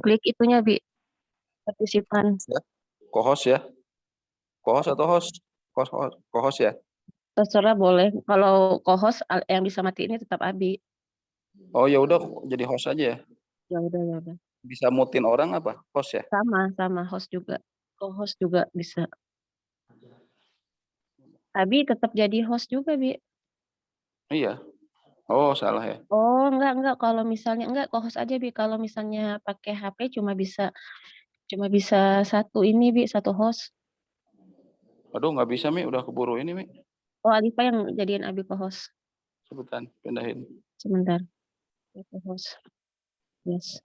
Klik itunya, Bi, partisipan. Ya. Co-host ya. Co-host atau host? Co-host ya. Terserah boleh. Kalau co-host yang bisa matiin tetap Abi. Oh ya udah jadi host aja ya. Ya udah, ya udah. Bisa mutin orang apa? Host ya. Sama host juga. Co-host juga bisa. Abi tetap jadi host juga, Bi. Iya. Oh salah ya. Oh, enggak. Kalau misalnya enggak co-host aja, Bi. Kalau misalnya pakai HP cuma bisa satu ini, Bi, satu host. Aduh nggak bisa Mi, udah keburu ini Mi. Oh, Alifa yang jadiin Abi co-host. Sebutan pindahin. Sebentar. Co-host. Yes.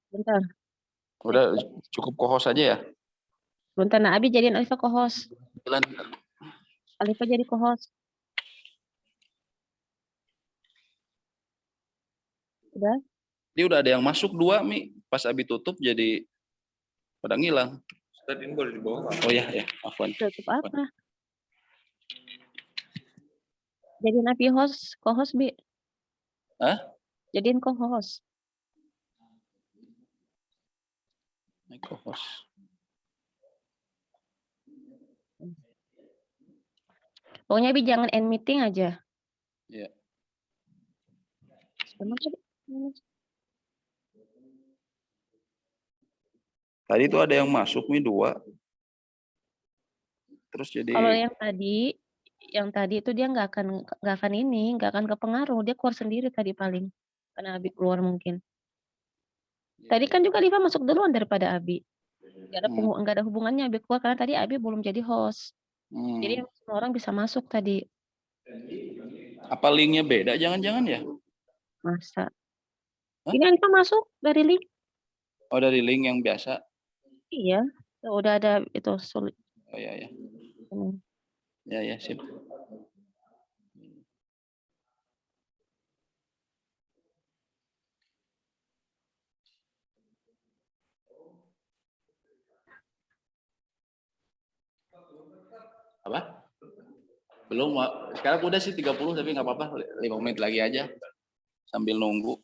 Bentar. Udah cukup co-host aja ya. Bentar, nah Abi jadiin Alifa co-host. Jalan. Alifa jadi co-host. Udah? Dia udah ada yang masuk 2 Mi. Pas Abi tutup jadi pada ngilang. Tadi ini boleh dibawa. Oh ya, afwan. Tutup apa? Jadiin Abi co-host, Bi. Hah? Jadiin co-host. Co-host. Pokoknya Bi jangan end meeting aja. Iya. Tadi tuh ada yang masuk Mi 2. Terus jadi Kalau yang tadi itu dia nggak akan kepengaruh, dia keluar sendiri tadi paling karena Abi keluar mungkin. Tadi kan juga Liva masuk duluan daripada Abi. Nggak ada hubungannya Abi keluar karena tadi Abi belum jadi host. Jadi semua orang bisa masuk tadi. Apa linknya beda? Jangan-jangan ya? Masa? Hah? Ini Alifa masuk dari link. Oh dari link yang biasa? Iya, udah ada itu sulit. Oh ya. Ya sip. Apa? Belum, sekarang udah sih 30 tapi nggak apa-apa, 5 menit lagi aja sambil nunggu.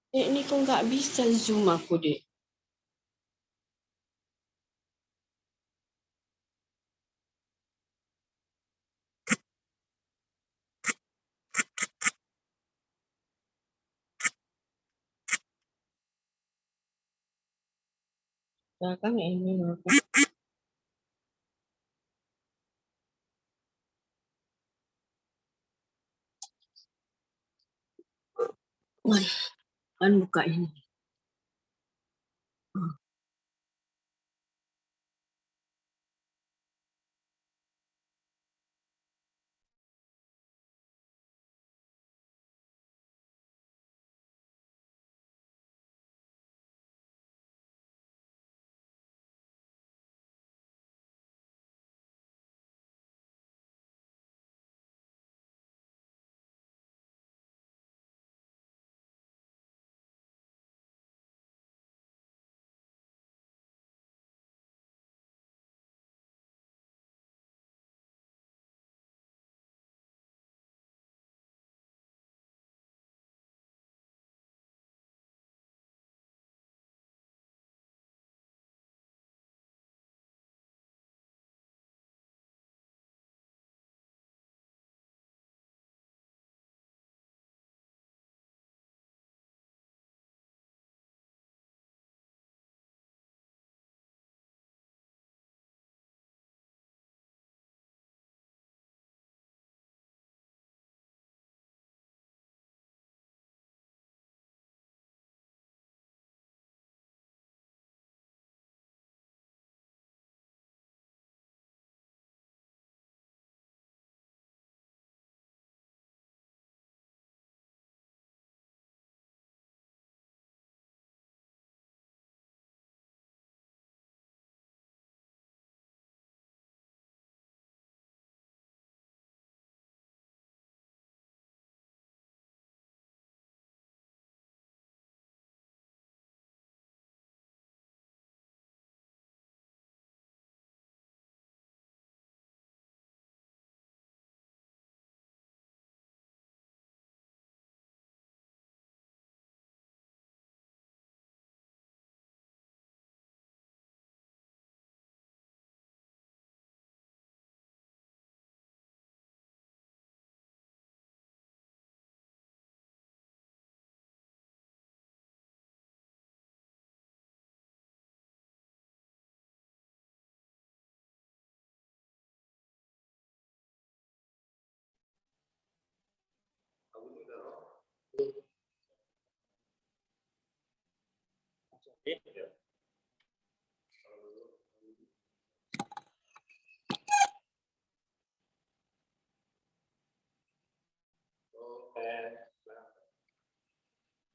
Ini kok nggak bisa Zoom aku, Dek. Belakang ini aku. Kan buka ini.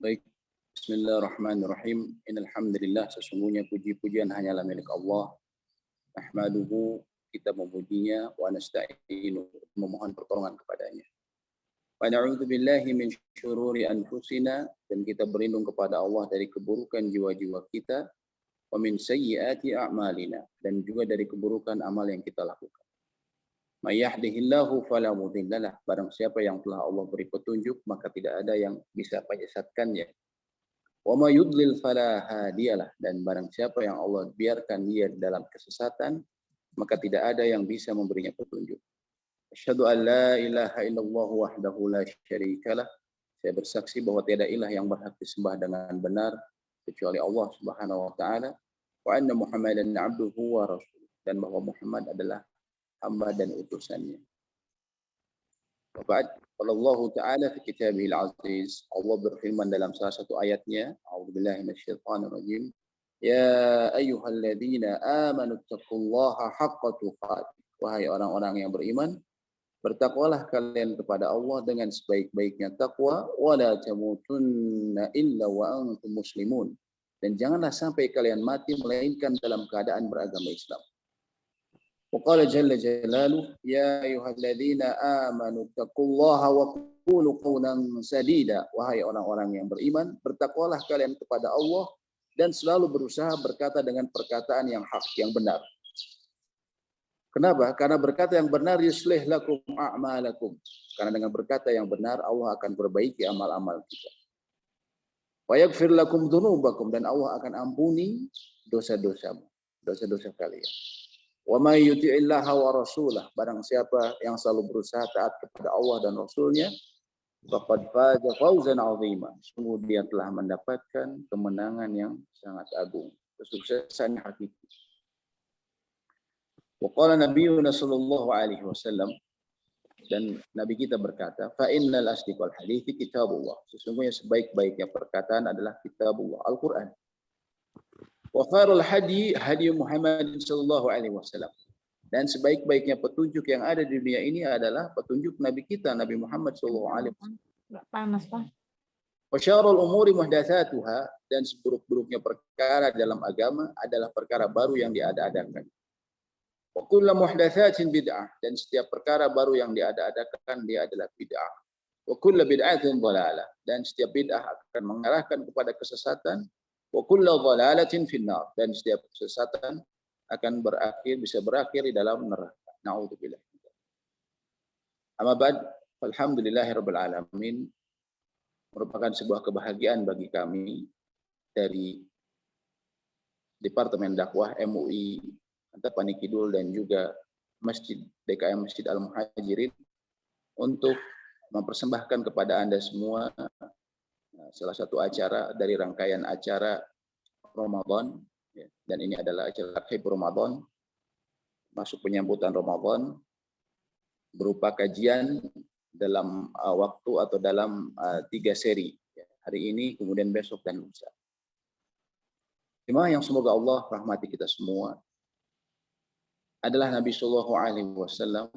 Baik, Bismillahirrahmanirrahim. Innalhamdulillah, sesungguhnya puji-pujian hanyalah milik Allah. Nahmaduhu, kita memujinya, wa nasta'inu, memohon pertolongan kepadanya. Wa na'udzu billahi min syururi anfusina, dan kita berlindung kepada Allah dari keburukan jiwa-jiwa kita, wa min sayyiati a'malina, dan juga dari keburukan amal yang kita lakukan. May yahdihillahu fala mudhillalah. Barang siapa yang telah Allah beri petunjuk, maka tidak ada yang bisa menyesatkannya. Wa may yudlil fala hadiyalah. Dan barang siapa yang Allah biarkan dia dalam kesesatan, maka tidak ada yang bisa memberinya petunjuk. Asyhadu an la ilaha illallah wahdahu la syarikalah. Saya bersaksi bahwa tiada ilah yang berhak disembah dengan benar kecuali Allah Subhanahu wa taala, wa anna Muhammadan abduhu wa rasuluh, dan bahwa Muhammad adalah hamba dan utusannya. Wa ba'd, Allah taala fi kitabihil aziz, Allah berfirman dalam salah satu ayatnya, a'udzubillahi minasyaitonir rajim, ya ayyuhalladzina amanu taqullaha haqqa tuqatih. Wahai orang-orang yang beriman, bertakwalah kalian kepada Allah dengan sebaik-baiknya takwa, wala tamutunna illa wa antum muslimun, dan janganlah sampai kalian mati melainkan dalam keadaan beragama Islam. Wa qala jalla jalaluhu, ya ayyuhalladzina amanu taqullaha wa qulu qawlan sadida. Wahai orang-orang yang beriman, bertakwalah kalian kepada Allah dan selalu berusaha berkata dengan perkataan yang hak, yang benar. Kenapa? Karena berkata yang benar yuslih lakum a'malakum. Karena dengan berkata yang benar Allah akan perbaiki amal-amal kita. Wa yaghfir lakum dzunubakum, dan Allah akan ampuni dosa-dosamu, dosa-dosa kalian. Wa may yuti'illaha wa rasulah, barang siapa yang selalu berusaha taat kepada Allah dan Rasulnya, faqad faza fawzan 'azima. Sungguh dia telah mendapatkan kemenangan yang sangat agung, kesuksesan hakiki. Waqala nabiyuna sallallahu alaihi wasallam, dan Nabi kita berkata, fa innal asdiqal hadithi kitabullah. Sesungguhnya sebaik-baiknya perkataan adalah kitabullah, Al-Quran. Wa khairul hadi hadi Muhammad sallallahu alaihi wasallam. Dan sebaik-baiknya petunjuk yang ada di dunia ini adalah petunjuk Nabi kita, Nabi Muhammad sallallahu alaihi wasallam. Enggak panas, Pak. Wa syarrul umuri muhdatsatuha, dan seburuk-buruknya perkara dalam agama adalah perkara baru yang diada-adakan. Wa kullu muhdatsatin bid'ah, dan setiap perkara baru yang diada-adakan dia adalah bid'ah. Wa kullu bid'atin dhalalah, dan setiap bid'ah akan mengarahkan kepada kesesatan. Wa kullu dhalalatin finnar, dan setiap kesesatan akan bisa berakhir di dalam neraka. Na'udzubillah. Amma ba'd, alhamdulillahirabbil alamin. Merupakan sebuah kebahagiaan bagi kami dari Departemen Dakwah MUI Antapani Kidul dan juga Masjid DKM Masjid Al-Muhajirin untuk mempersembahkan kepada Anda semua salah satu acara dari rangkaian acara Ramadan, dan ini adalah acara Akhir Ramadan, masuk penyambutan Ramadan, berupa kajian dalam waktu atau dalam 3 seri, hari ini, kemudian besok dan lusa. Jemaah yang semoga Allah rahmati kita semua, adalah Nabi Shallallahu Alaihi Wasallam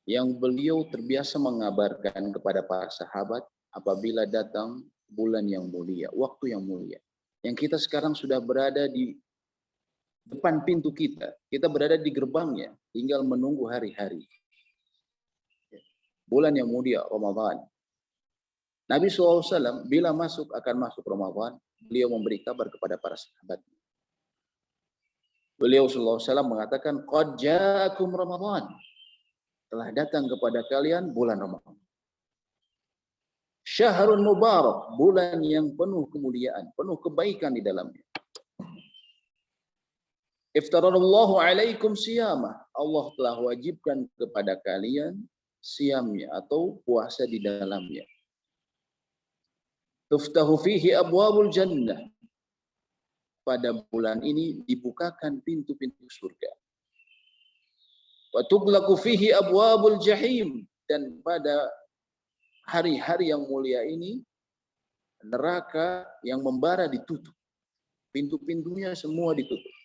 yang beliau terbiasa mengabarkan kepada para sahabat apabila datang bulan yang mulia, waktu yang mulia. Yang kita sekarang sudah berada di depan pintu kita berada di gerbangnya, tinggal menunggu hari-hari. Bulan yang mulia, Ramadan. Nabi SAW bila akan masuk Ramadan, beliau memberi kabar kepada para sahabat. Beliau SAW mengatakan, qad ja'akum Ramadan. Telah datang kepada kalian bulan Ramadan. Syahrun mubarak, bulan yang penuh kemuliaan, penuh kebaikan di dalamnya. Iftaradallahu alaikum siyamah. Allah telah wajibkan kepada kalian siyamnya atau puasa di dalamnya. Tuftahu fihi abwabul jannah. Pada bulan ini dibukakan pintu-pintu surga. Wa tughlaqu fihi abwabul jahim, dan pada hari-hari yang mulia ini neraka yang membara ditutup. Pintu-pintunya semua ditutup.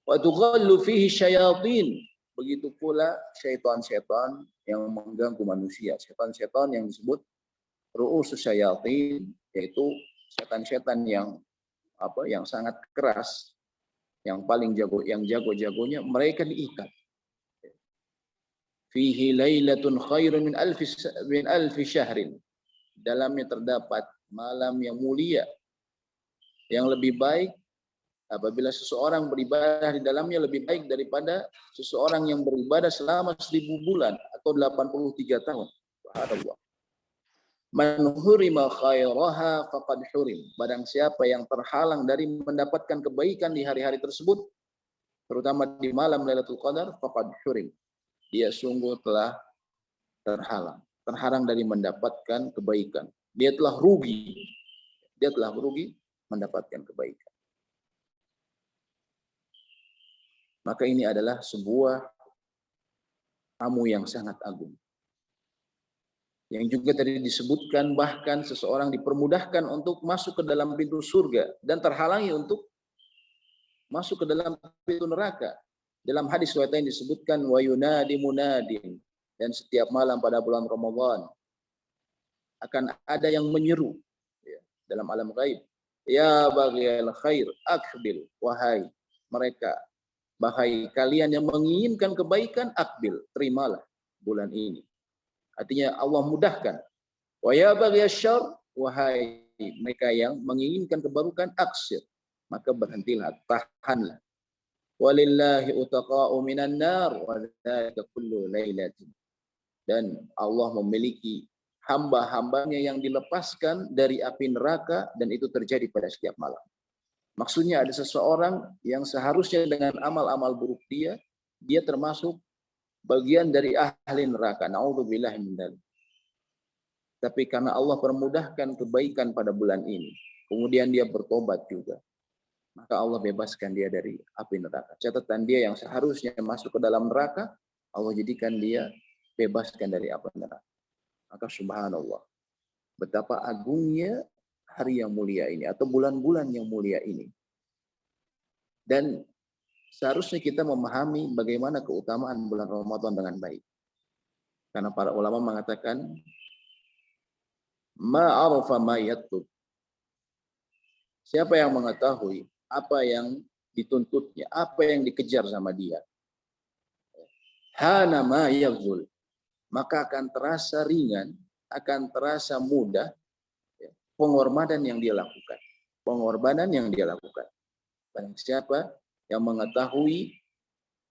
Wa tughallu fihi syayatin, begitu pula syaitan-syaitan yang mengganggu manusia, syaitan-syaitan yang disebut ru'usus syayatin, yaitu syaitan-syaitan yang sangat keras, yang paling jago-jagonya mereka diikat. Fihi lailatun khairun min alfi syahrin. Dalamnya terdapat malam yang mulia, yang lebih baik Apabila seseorang beribadah di dalamnya lebih baik daripada seseorang yang beribadah selama 1000 bulan atau 83 tahun. Subhanallah. Man hurima khairaha faqad hurim. Barang siapa yang terhalang dari mendapatkan kebaikan di hari-hari tersebut, terutama di malam Lailatul Qadar, faqad hurim. Dia sungguh telah terhalang dari mendapatkan kebaikan. Dia telah rugi. Dia telah rugi mendapatkan kebaikan. Maka ini adalah sebuah tamu yang sangat agung. Yang juga tadi disebutkan bahkan seseorang dipermudahkan untuk masuk ke dalam pintu surga dan terhalangi untuk masuk ke dalam pintu neraka. Dalam hadis riwayat lain disebutkan wa yunadi munadin, dan setiap malam pada bulan Ramadan akan ada yang menyeru ya, dalam alam gaib, ya baghiyal khair aqbil, wahai mereka, bahai kalian yang menginginkan kebaikan, akbil, terimalah bulan ini. Artinya Allah mudahkan. Wa ya baghiyasyarr, wahai mereka yang menginginkan keburukan, aksir, maka berhentilah, tahanlah. Walillahi utaqa'u minan nar wa dzalika kullu lailatin. Dan Allah memiliki hamba-hambanya yang dilepaskan dari api neraka, dan itu terjadi pada setiap malam. Maksudnya ada seseorang yang seharusnya dengan amal-amal buruk dia termasuk bagian dari ahli neraka. Na'udzubillah min dzalik. Tapi karena Allah permudahkan kebaikan pada bulan ini, kemudian dia bertobat juga, maka Allah bebaskan dia dari api neraka. Catatan dia yang seharusnya masuk ke dalam neraka, Allah jadikan dia bebaskan dari api neraka. Maka subhanallah, betapa agungnya hari yang mulia ini atau bulan-bulan yang mulia ini. Dan seharusnya kita memahami bagaimana keutamaan bulan Ramadan dengan baik. Karena para ulama mengatakan ma'arufa ma yatlub. Siapa yang mengetahui apa yang dituntutnya, apa yang dikejar sama dia, hana ma yazul, maka akan terasa ringan, akan terasa mudah pengorbanan yang dia lakukan. Pengorbanan yang dia lakukan. Barang siapa yang mengetahui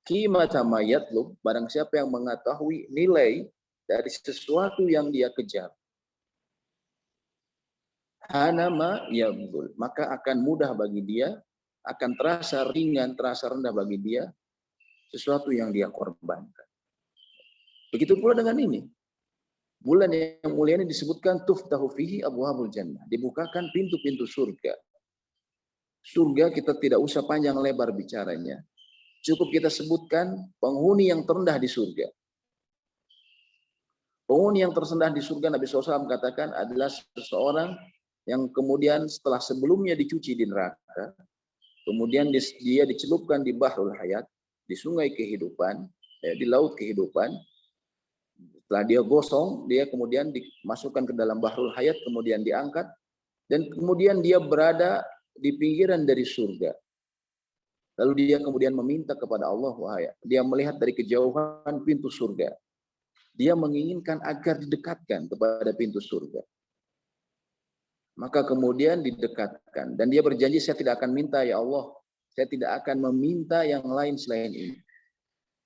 qimata ma yatlub, barang siapa yang mengetahui nilai dari sesuatu yang dia kejar, hanama yabul, maka akan mudah bagi dia, akan terasa ringan, terasa rendah bagi dia sesuatu yang dia korbankan. Begitu pula dengan ini. Bulan yang mulia ini disebutkan tuftahu fihi abwabul jannah, dibukakan pintu-pintu surga. Surga kita tidak usah panjang lebar bicaranya. Cukup kita sebutkan penghuni yang terendah di surga. Penghuni yang terendah di surga, Nabi SAW katakan adalah seseorang yang kemudian setelah sebelumnya dicuci di neraka, kemudian dia dicelupkan di bahrul hayat, di sungai kehidupan, di laut kehidupan. Setelah dia gosong, dia kemudian dimasukkan ke dalam bahrul hayat, kemudian diangkat, dan kemudian dia berada di pinggiran dari surga. Lalu dia kemudian meminta kepada Allah, wahai, dia melihat dari kejauhan pintu surga. Dia menginginkan agar didekatkan kepada pintu surga. Maka kemudian didekatkan. Dan dia berjanji, saya tidak akan minta, ya Allah, saya tidak akan meminta yang lain selain ini.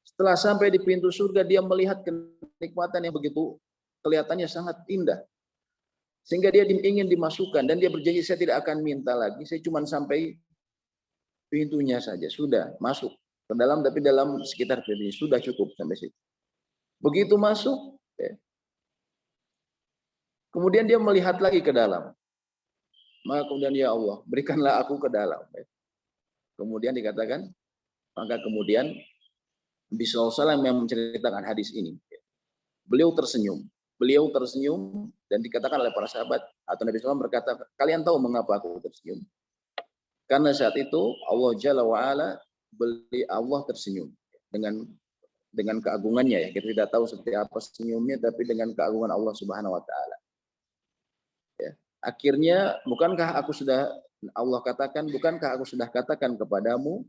Setelah sampai di pintu surga, dia melihat kenikmatan yang begitu kelihatannya sangat indah. Sehingga dia ingin dimasukkan, dan dia berjanji, saya tidak akan minta lagi, saya cuma sampai pintunya saja, sudah masuk ke dalam, tapi dalam sekitar pintu sudah cukup sampai situ. Begitu masuk, kemudian dia melihat lagi ke dalam. Maka kemudian, ya Allah, berikanlah aku ke dalam. Kemudian dikatakan, maka kemudian Nabi SAW yang menceritakan hadis ini, beliau tersenyum dan dikatakan oleh para sahabat atau Nabi SAW berkata, kalian tahu mengapa aku tersenyum? Karena saat itu Allah Jalla wa'ala, Allah tersenyum dengan keagungannya, ya. Kita tidak tahu seperti apa senyumnya, tapi dengan keagungan Allah Subhanahu wa taala. Ya. Akhirnya, bukankah aku sudah katakan kepadamu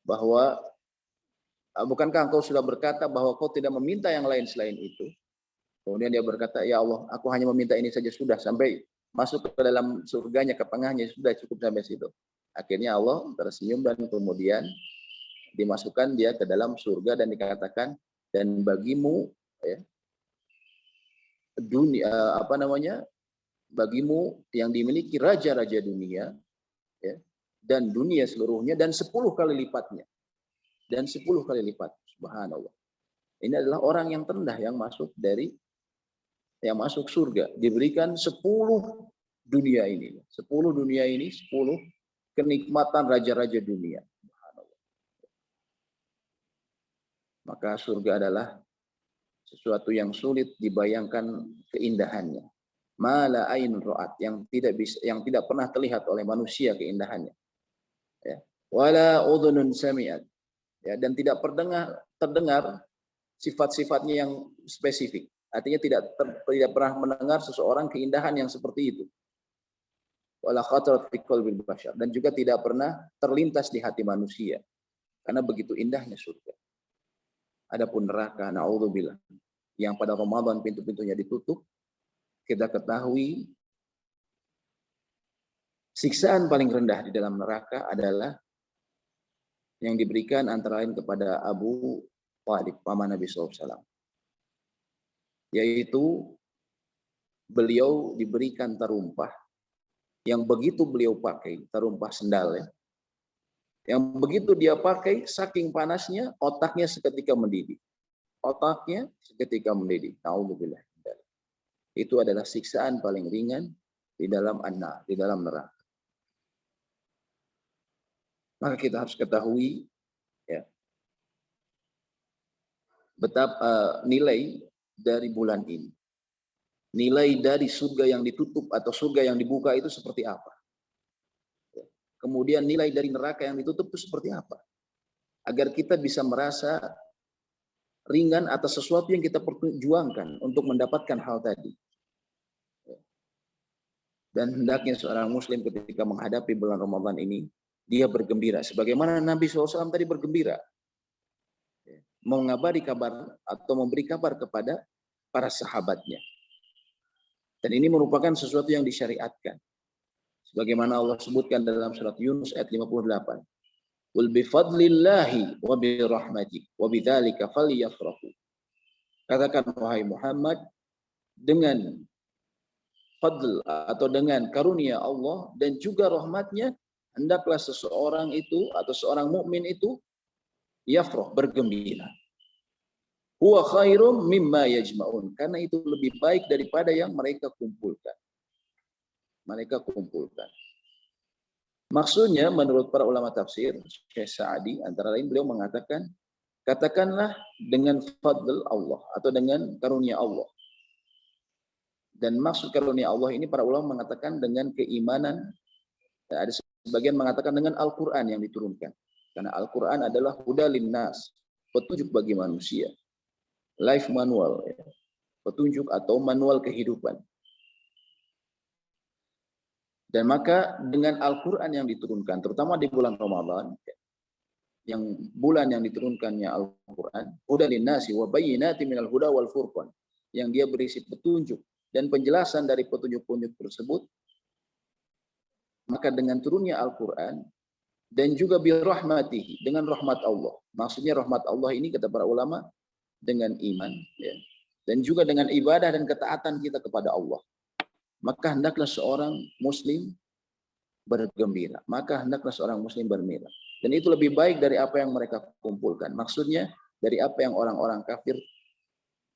bahwa bukankah engkau sudah berkata bahwa kau tidak meminta yang lain selain itu? Kemudian dia berkata, ya Allah, aku hanya meminta ini saja, sudah sampai masuk ke dalam surganya, ke tengahnya, sudah cukup sampai situ. Akhirnya Allah tersenyum dan kemudian dimasukkan dia ke dalam surga dan dikatakan, dan bagimu ya, dunia bagimu yang dimiliki raja-raja dunia ya, dan dunia seluruhnya dan 10 kali lipatnya. Dan 10 kali lipat. Subhanallah. Ini adalah orang yang terendah yang masuk surga. Diberikan 10 dunia ini. 10 dunia ini, 10 kenikmatan raja-raja dunia. Subhanallah. Maka surga adalah sesuatu yang sulit dibayangkan keindahannya. Mala ainun ra'at, yang tidak pernah terlihat oleh manusia keindahannya. Ya. Wala udhunun sami'at. Ya, dan tidak terdengar sifat-sifatnya yang spesifik. Artinya tidak pernah mendengar seseorang keindahan yang seperti itu. Wala khatarat fi qalbil bashar, dan juga tidak pernah terlintas di hati manusia. Karena begitu indahnya surga. Adapun neraka, na'udzubillah, yang pada Ramadan pintu-pintunya ditutup, kita ketahui siksaan paling rendah di dalam neraka adalah yang diberikan antara lain kepada Abu Thalib, paman Nabi SAW. Yaitu beliau diberikan terumpah yang begitu beliau pakai, terumpah sendal ya. Yang begitu dia pakai, saking panasnya, otaknya seketika mendidih. Otaknya seketika mendidih. Na'udzubillah. Itu adalah siksaan paling ringan di dalam an-nar, di dalam neraka. Maka kita harus ketahui ya, betapa nilai dari bulan ini. Nilai dari surga yang ditutup atau surga yang dibuka itu seperti apa. Kemudian nilai dari neraka yang ditutup itu seperti apa. Agar kita bisa merasa ringan atas sesuatu yang kita perjuangkan untuk mendapatkan hal tadi. Dan hendaknya seorang muslim ketika menghadapi bulan Ramadan ini, dia bergembira. Sebagaimana Nabi SAW tadi bergembira. Mengabari kabar atau memberi kabar kepada para sahabatnya. Dan ini merupakan sesuatu yang disyariatkan. Sebagaimana Allah sebutkan dalam surat Yunus ayat 58. Qul bifadlillahi wa birahmatihi wa bidzalika falyafrahu. Katakan wahai Muhammad, dengan fadl atau dengan karunia Allah dan juga rahmatnya, hendaklah seseorang itu atau seorang mukmin itu yafrah, bergembira. Huwa khairum mimma yajma'un, karena itu lebih baik daripada yang mereka kumpulkan. Maksudnya menurut para ulama tafsir, Syekh Sa'di antara lain beliau mengatakan, katakanlah dengan fadl Allah atau dengan karunia Allah. Dan maksud karunia Allah ini para ulama mengatakan dengan keimanan. Ada sebagian mengatakan dengan Al-Quran yang diturunkan. Karena Al-Quran adalah huda linnas, petunjuk bagi manusia. Life manual, petunjuk atau manual kehidupan. Dan maka dengan Al-Quran yang diturunkan, terutama di bulan Ramadan, yang bulan yang diturunkannya Al-Quran, huda linnasi wa bayyinati minal huda wal furqan, yang dia berisi petunjuk dan penjelasan dari petunjuk-petunjuk tersebut, maka dengan turunnya Al-Quran dan juga birahmatihi, dengan rahmat Allah. Maksudnya rahmat Allah ini kata para ulama dengan iman ya, dan juga dengan ibadah dan ketaatan kita kepada Allah. Maka hendaklah seorang muslim bergembira. Dan itu lebih baik dari apa yang mereka kumpulkan. Maksudnya dari apa yang orang-orang kafir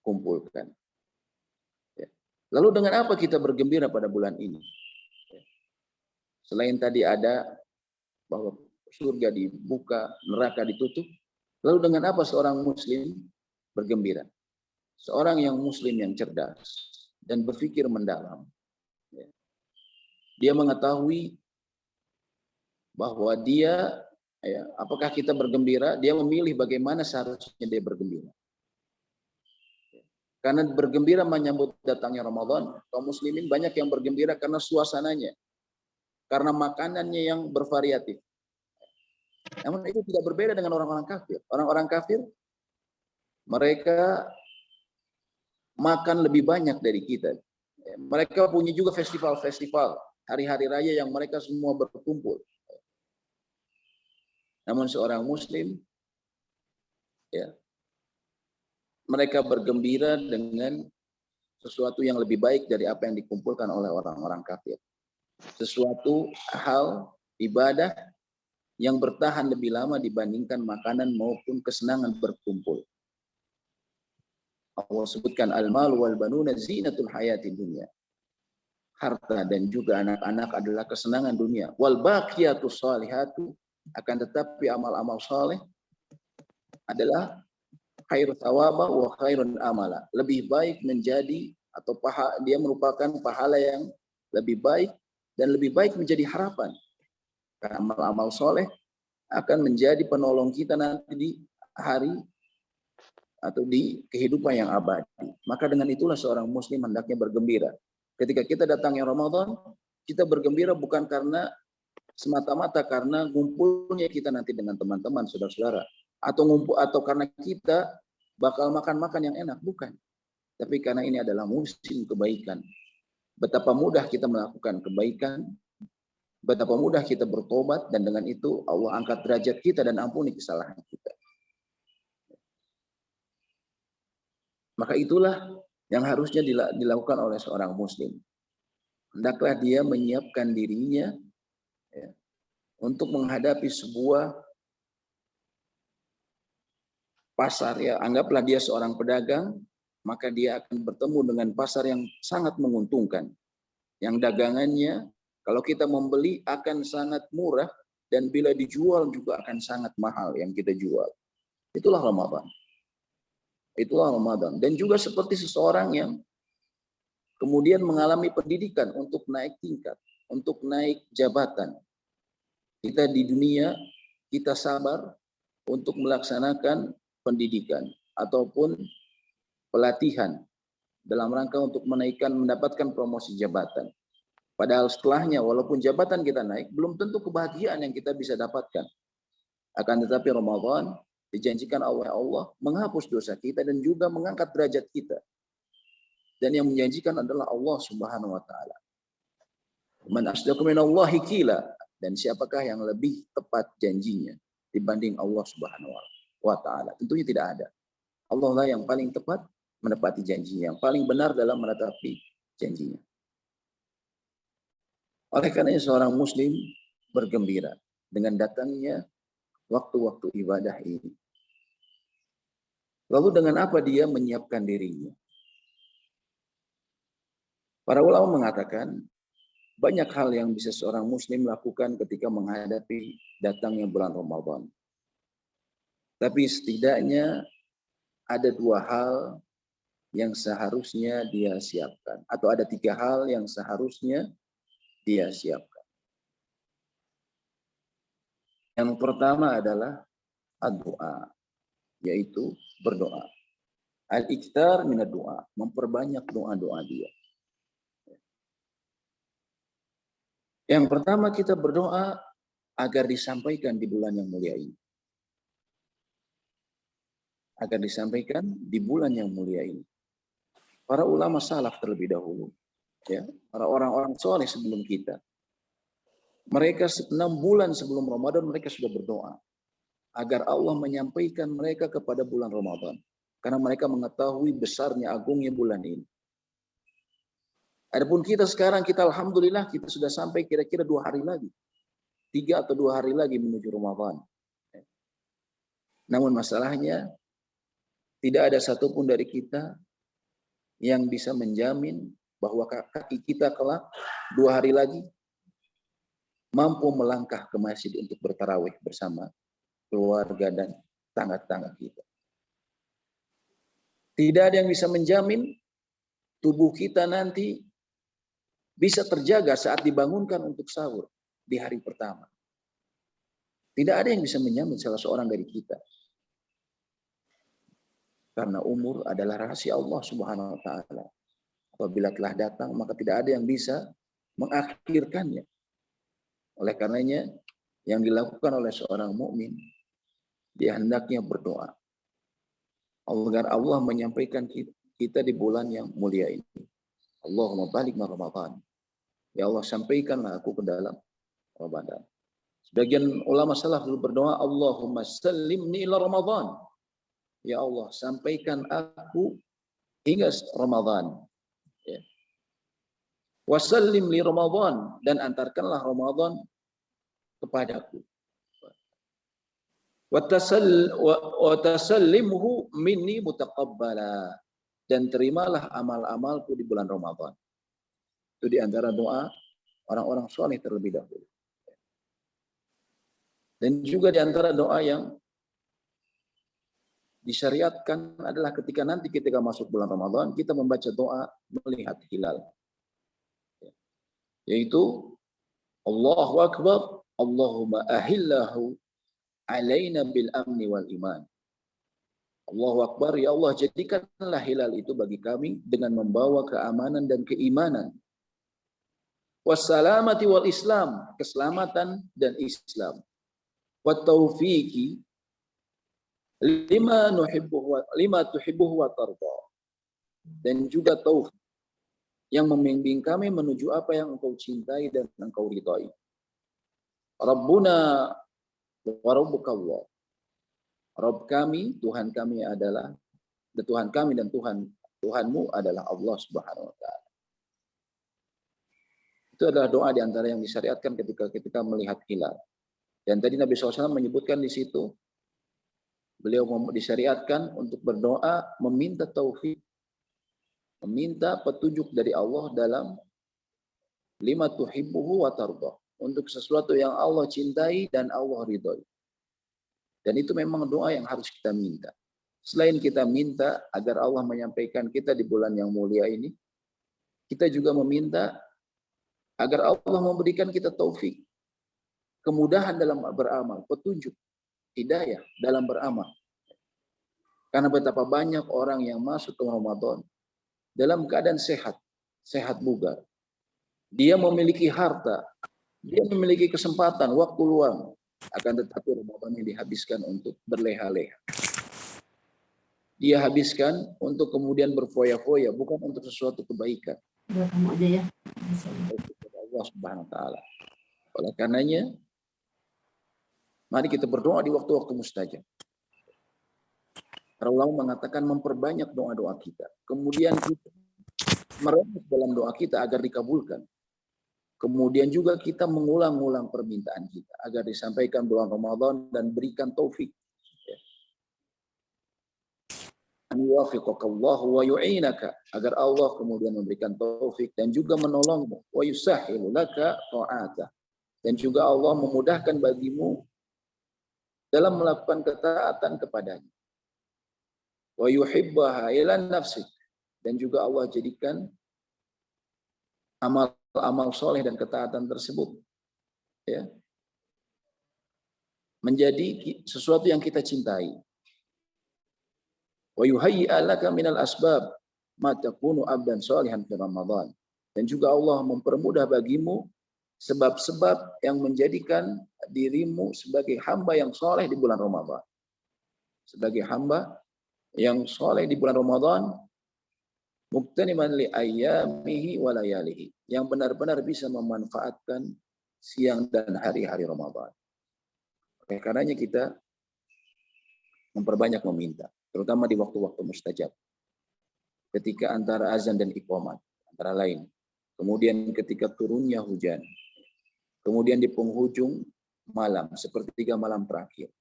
kumpulkan. Ya. Lalu dengan apa kita bergembira pada bulan ini? Ya. Selain tadi ada bahwa surga dibuka, neraka ditutup. Lalu dengan apa seorang muslim bergembira? Seorang yang muslim yang cerdas dan berpikir mendalam. Dia mengetahui bahwa dia, apakah kita bergembira, dia memilih bagaimana seharusnya dia bergembira. Karena bergembira menyambut datangnya Ramadan, kaum muslimin banyak yang bergembira karena suasananya, karena makanannya yang bervariatif. Namun itu tidak berbeda dengan orang-orang kafir. Orang-orang kafir, mereka makan lebih banyak dari kita. Mereka punya juga festival-festival, hari-hari raya yang mereka semua berkumpul. Namun seorang muslim, ya, mereka bergembira dengan sesuatu yang lebih baik dari apa yang dikumpulkan oleh orang-orang kafir. Sesuatu hal ibadah yang bertahan lebih lama dibandingkan makanan maupun kesenangan berkumpul. Allah sebutkan al-mal wal banuna zinatul hayati dunya. Harta dan juga anak-anak adalah kesenangan dunia. Wal baqiyatus shalihatu, akan tetapi amal-amal saleh adalah khair thawaba wa khairun amala. Lebih baik menjadi atau dia merupakan pahala yang lebih baik dan lebih baik menjadi harapan. Karena amal-amal soleh akan menjadi penolong kita nanti di hari atau di kehidupan yang abadi. Maka dengan itulah seorang muslim hendaknya bergembira. Ketika kita datangnya Ramadan, kita bergembira bukan karena semata-mata karena ngumpulnya kita nanti dengan teman-teman, saudara-saudara, atau karena kita bakal makan-makan yang enak, bukan. Tapi karena ini adalah musim kebaikan. Betapa mudah kita melakukan kebaikan, betapa mudah kita bertobat, dan dengan itu Allah angkat derajat kita dan ampuni kesalahan kita. Maka itulah yang harusnya dilakukan oleh seorang muslim. Hendaklah dia menyiapkan dirinya, ya, untuk menghadapi sebuah pasar. Ya, anggaplah dia seorang pedagang, maka dia akan bertemu dengan pasar yang sangat menguntungkan. Yang dagangannya, kalau kita membeli akan sangat murah, dan bila dijual juga akan sangat mahal yang kita jual. Itulah Ramadan. Itulah Ramadan. Dan juga seperti seseorang yang kemudian mengalami pendidikan untuk naik tingkat, untuk naik jabatan. Kita di dunia, kita sabar untuk melaksanakan pendidikan ataupun pelatihan dalam rangka untuk mendapatkan promosi jabatan. Padahal setelahnya, walaupun jabatan kita naik, belum tentu kebahagiaan yang kita bisa dapatkan. Akan tetapi Ramadan dijanjikan oleh Allah menghapus dosa kita dan juga mengangkat derajat kita. Dan yang menjanjikan adalah Allah Subhanahu wa taala. Man asdaqu minallahi qila, dan siapakah yang lebih tepat janjinya dibanding Allah Subhanahu wa taala? Tentunya tidak ada. Allah lah yang paling tepat menepati janjinya, yang paling benar dalam menetapi janjinya. Oleh karena seorang muslim bergembira dengan datangnya waktu-waktu ibadah ini. Lalu dengan apa dia menyiapkan dirinya? Para ulama mengatakan banyak hal yang bisa seorang muslim lakukan ketika menghadapi datangnya bulan Ramadan. Tapi setidaknya ada 2 hal yang seharusnya dia siapkan. Atau ada 3 hal yang seharusnya dia siapkan. Yang pertama adalah ad-du'a, yaitu berdoa. Al-iktar minad doa, memperbanyak doa-doa dia. Yang pertama kita berdoa agar disampaikan di bulan yang mulia ini. Agar disampaikan di bulan yang mulia ini. Para ulama salaf terlebih dahulu, ya, para orang-orang soleh sebelum kita, mereka 6 bulan sebelum Ramadan mereka sudah berdoa agar Allah menyampaikan mereka kepada bulan Ramadan, karena mereka mengetahui besarnya, agungnya bulan ini. Adapun kita sekarang, kita alhamdulillah kita sudah sampai kira-kira 2 hari lagi, 3 atau 2 hari lagi menuju Ramadan. Namun masalahnya tidak ada satupun dari kita yang bisa menjamin bahwa kaki kita kelak 2 hari lagi mampu melangkah ke masjid untuk bertarawih bersama keluarga dan tangga-tangga kita. Tidak ada yang bisa menjamin tubuh kita nanti bisa terjaga saat dibangunkan untuk sahur di hari pertama. Tidak ada yang bisa menjamin salah seorang dari kita. Karena umur adalah rahasia Allah Subhanahu wa taala. Apabila telah datang, maka tidak ada yang bisa mengakhirkannya. Oleh karenanya, yang dilakukan oleh seorang mukmin, dia hendaknya berdoa agar Allah menyampaikan kita di bulan yang mulia ini. Allahumma baligh Ramadan. Ya Allah, sampaikanlah aku ke dalam Ramadan. Sebagian ulama salaf dulu berdoa, Allahumma sallimni ila Ramadan. Ya Allah, sampaikan aku hingga Ramadan. Ya. Wasallim li Ramadan, dan antarkanlah Ramadan kepadaku. Watasallimhu minni mutaqabbala, dan terimalah amal-amalku di bulan Ramadan. Itu di antara doa orang-orang saleh terlebih dahulu. Dan juga di antara doa yang disyariatkan adalah ketika nanti ketika masuk bulan Ramadan, kita membaca doa melihat hilal. Yaitu Allahu Akbar, Allahumma ahillahu alaina bil amni wal iman. Allahu Akbar, ya Allah, jadikanlah hilal itu bagi kami dengan membawa keamanan dan keimanan. Wassalamati wal Islam, keselamatan dan Islam. Wat taufiqi lima tuhibbuhu wa tarda, dan juga taufik yang membimbing kami menuju apa yang engkau cintai dan engkau ridhai. Rabbuna wa rabbuka Allah. Rabb kami, Tuhan kami adalah, Tuhan kami dan Tuhanmu adalah Allah Subhanahu wa taala. Itu adalah doa di antara yang disyariatkan ketika melihat hilal. Dan tadi Nabi SAW menyebutkan di situ, beliau disyariatkan untuk berdoa meminta taufik, meminta petunjuk dari Allah dalam lima tuhibbuhu wa tarda, untuk sesuatu yang Allah cintai dan Allah ridhoi. Dan itu memang doa yang harus kita minta. Selain kita minta agar Allah menyampaikan kita di bulan yang mulia ini, kita juga meminta agar Allah memberikan kita taufik, kemudahan dalam beramal, petunjuk, hidayah dalam beramal. Karena betapa banyak orang yang masuk ke Ramadan dalam keadaan sehat bugar. Dia memiliki harta, dia memiliki kesempatan, waktu luang, akan tetapi Ramadan yang dihabiskan untuk berleha-leha. Dia habiskan untuk kemudian berfoya-foya, bukan untuk sesuatu kebaikan. Kamu aja ya. Allah Subhanahu wa taala. Oleh karenanya, mari kita berdoa di waktu-waktu mustajab. Para ulama mengatakan memperbanyak doa-doa kita. Kemudian kita merenung dalam doa kita agar dikabulkan. Kemudian juga kita mengulang-ulang permintaan kita agar disampaikan bulan Ramadan dan berikan taufik. An yuwaffiqakallahu wa yu'inaka, agar Allah kemudian memberikan taufik dan juga menolongmu. Wa yusahhilu laka ta'ata, dan juga Allah memudahkan bagimu dalam melakukan ketaatan kepadanya. Wa yuhibbaha ila nafsik, dan juga Allah jadikan amal soleh dan ketaatan tersebut ya menjadi sesuatu yang kita cintai. Wa yuhayyi'a laka minal asbab ma takunu abdan sholihan fi Ramadan, dan juga Allah mempermudah bagimu sebab-sebab yang menjadikan dirimu sebagai hamba yang soleh di bulan Ramadan. Sebagai hamba yang soleh di bulan Ramadan, muqtaniman li ayyamihi wa layalihi, yang benar-benar bisa memanfaatkan siang dan hari-hari Ramadan. Oleh karenanya kita memperbanyak meminta, terutama di waktu-waktu mustajab. Ketika antara azan dan iqamat, antara lain. Kemudian ketika turunnya hujan. Kemudian di penghujung malam, sepertiga malam terakhir.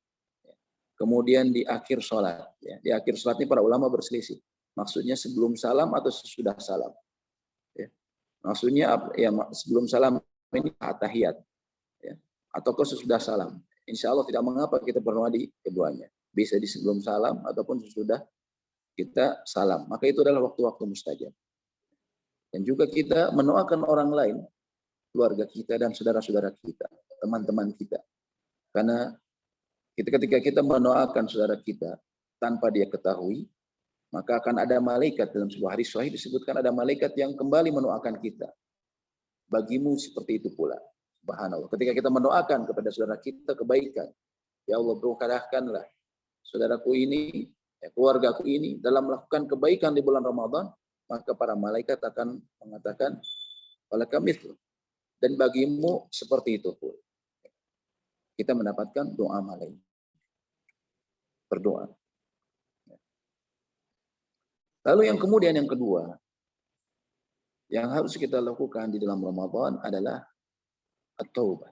Kemudian di akhir sholat. Di akhir sholat ini para ulama berselisih. Maksudnya sebelum salam atau sesudah salam. Maksudnya ya, sebelum salam ini tahiyat. Ataukah sesudah salam. Insya Allah tidak mengapa kita berdoa di keduanya. Bisa di sebelum salam ataupun sesudah kita salam. Maka itu adalah waktu-waktu mustajab. Dan juga kita mendoakan orang lain, keluarga kita dan saudara-saudara kita, teman-teman kita. Karena ketika kita mendoakan saudara kita tanpa dia ketahui, maka akan ada malaikat, dalam sebuah hadis sahih disebutkan ada malaikat yang kembali mendoakan kita. Bagimu seperti itu pula. Subhanallah. Ketika kita mendoakan kepada saudara kita kebaikan, ya Allah, berkahkanlah saudaraku ini, keluargaku ini dalam melakukan kebaikan di bulan Ramadan, maka para malaikat akan mengatakan, walaka mithlu, dan bagimu seperti itu pula. kita mendapatkan doa malaikat. Berdoa. Lalu yang kemudian yang kedua, yang harus kita lakukan di dalam Ramadan adalah at-taubah.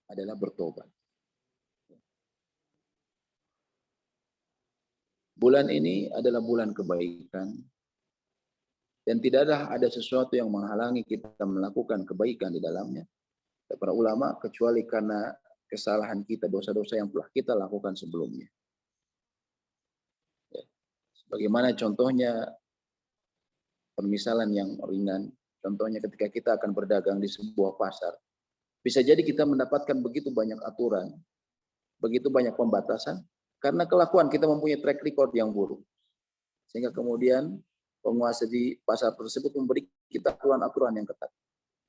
Adalah bertobat. Bulan ini adalah bulan kebaikan. Dan tidak ada sesuatu yang menghalangi kita melakukan kebaikan di dalamnya. Para ulama, kecuali karena kesalahan kita, dosa-dosa yang telah kita lakukan sebelumnya. Bagaimana contohnya, permisalan yang ringan, contohnya ketika kita akan berdagang di sebuah pasar. Bisa jadi kita mendapatkan begitu banyak aturan, begitu banyak pembatasan, karena kelakuan kita mempunyai track record yang buruk. Sehingga kemudian penguasa di pasar tersebut memberi kita aturan-aturan yang ketat.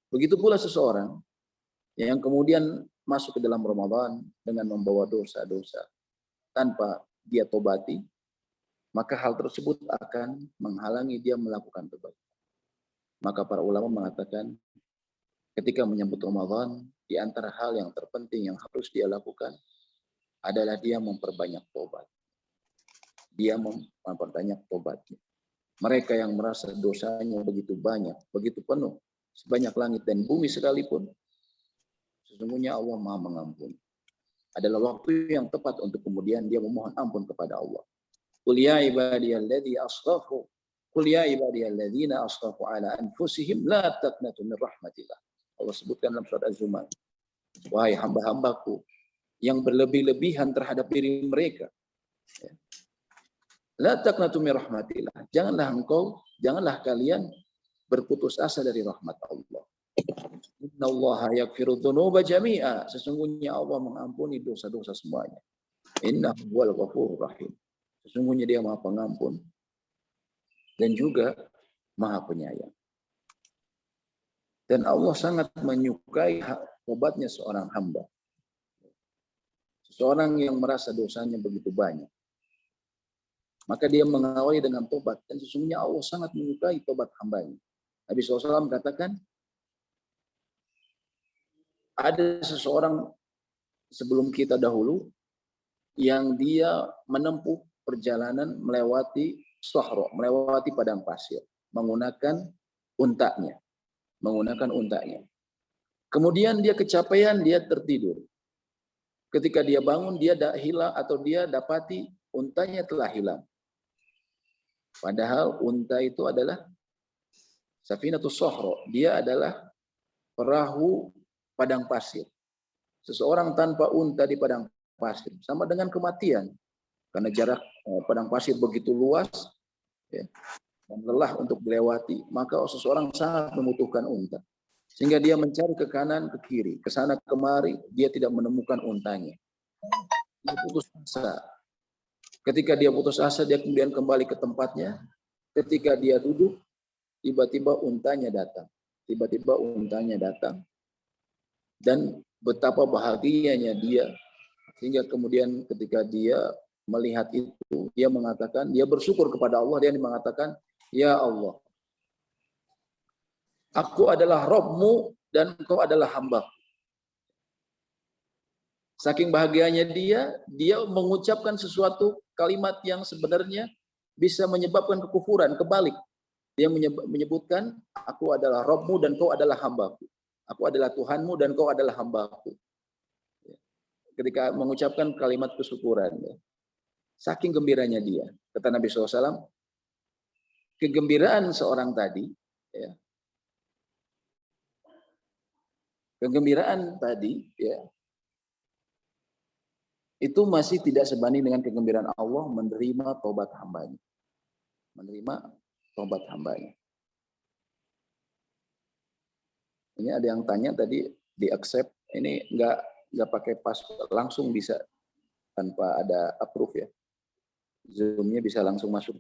Begitu pula seseorang yang kemudian masuk ke dalam Ramadan dengan membawa dosa-dosa tanpa dia tobati, maka hal tersebut akan menghalangi dia melakukan kebaikan. Maka para ulama mengatakan ketika menyambut Ramadan, di antara hal yang terpenting yang harus dia lakukan adalah dia memperbanyak tobat. Dia memperbanyak tobatnya. Mereka yang merasa dosanya begitu banyak, begitu penuh, sebanyak langit dan bumi sekalipun, sesungguhnya Allah Maha Mengampuni. Adalah waktu yang tepat untuk kemudian dia memohon ampun kepada Allah. Qul ya ibadiyalladzi asrafu, qul ya ibadiyalladzina asrafu ala anfusihim la taqnatu min rahmatillah. Allah sebutkan dalam surat Az-Zumar. Wahai hamba-hambaku yang berlebih-lebihan terhadap diri mereka. La taqnatu min rahmatillah. Janganlah kalian berputus asa dari rahmat Allah. Innallaha yaghfiru dzunuba jami'a. Sesungguhnya Allah mengampuni dosa-dosa semuanya. Innahu huwal ghafurur rahim. Sesungguhnya Dia Maha Pengampun dan juga Maha Penyayang. Dan Allah sangat menyukai tobatnya seorang hamba. Seseorang yang merasa dosanya begitu banyak, maka dia mengawali dengan tobat. Dan sesungguhnya Allah sangat menyukai tobat hambanya. Nabi SAW katakan, ada seseorang sebelum kita dahulu yang dia menempuh perjalanan melewati Sahra, melewati padang pasir, menggunakan untanya. Kemudian dia kecapean, dia tertidur. Ketika dia bangun, dia hilang atau dia dapati untanya telah hilang. Padahal unta itu adalah Safinatus Sahra, dia adalah perahu padang pasir. Seseorang tanpa unta di padang pasir sama dengan kematian, karena jarak padang pasir begitu luas, ya, dan lelah untuk dilewati. Maka seseorang sangat membutuhkan unta, sehingga dia mencari ke kanan, ke kiri, ke sana kemari, dia tidak menemukan untanya. Dia putus asa. Ketika dia putus asa, dia kemudian kembali ke tempatnya. Ketika dia duduk, tiba-tiba untanya datang. Dan betapa bahagianya dia. Sehingga kemudian ketika dia melihat itu, dia mengatakan, dia bersyukur kepada Allah. Dia mengatakan, ya Allah, aku adalah Rabb-Mu dan Engkau adalah hamba. Saking bahagianya dia mengucapkan sesuatu kalimat yang sebenarnya bisa menyebabkan kekufuran, kebalik. Dia menyebutkan, aku adalah Rabb-Mu dan Kau adalah hambaku. Aku adalah Tuhanmu dan Kau adalah hambaku. Ketika mengucapkan kalimat kesyukuran. Saking gembiranya dia. Kata Nabi SAW, kegembiraan seorang tadi, ya, kegembiraan tadi, ya, itu masih tidak sebanding dengan kegembiraan Allah menerima tobat hambanya. Ini ada yang tanya tadi di accept, ini nggak pakai password, langsung bisa tanpa ada approve ya. Zoom-nya bisa langsung masuk.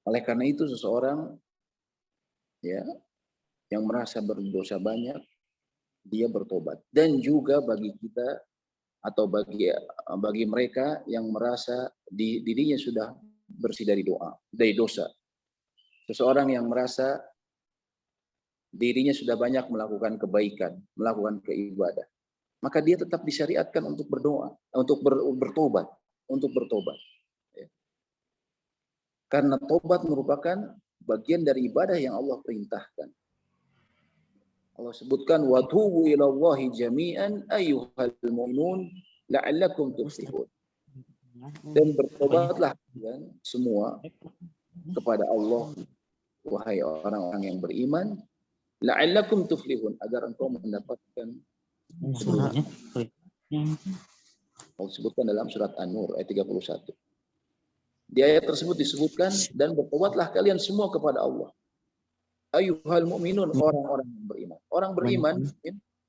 Oleh karena itu seseorang ya yang merasa berdosa banyak, dia bertobat. Dan juga bagi kita atau bagi mereka yang merasa dirinya sudah bersih dari dosa. Seseorang yang merasa dirinya sudah banyak melakukan kebaikan, melakukan keibadah, maka dia tetap disyariatkan untuk berdoa, untuk bertobat, untuk bertobat. Ya. Karena tobat merupakan bagian dari ibadah yang Allah perintahkan. Allah sebutkan watubu ilallahi jami'an ayyuhal mu'minun la'allakum tuflihun. Dan bertobatlah kalian semua kepada Allah, wahai orang-orang yang beriman, la'allakum tuflihun, agar engkau mendapatkan keberuntungan. Allah sebutkan dalam surat An-Nur ayat 31. Di ayat tersebut disebutkan, dan bertobatlah kalian semua kepada Allah. Ayyuhal mu'minun, orang-orang yang beriman. Orang beriman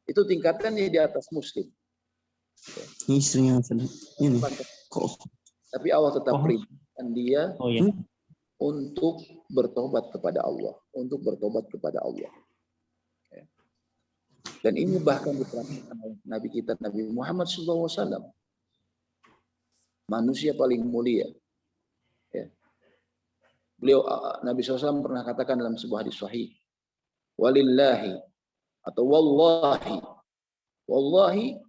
itu tingkatannya di atas muslim. Istrinya ini. Tapi Allah tetap perintahkan dia untuk bertobat kepada Allah, untuk bertobat kepada Allah. Dan ini bahkan diterangkan oleh Nabi kita, Nabi Muhammad SAW, manusia paling mulia. Ya. Beliau, Nabi SAW pernah katakan dalam sebuah hadis sahih, walillahi atau wallahi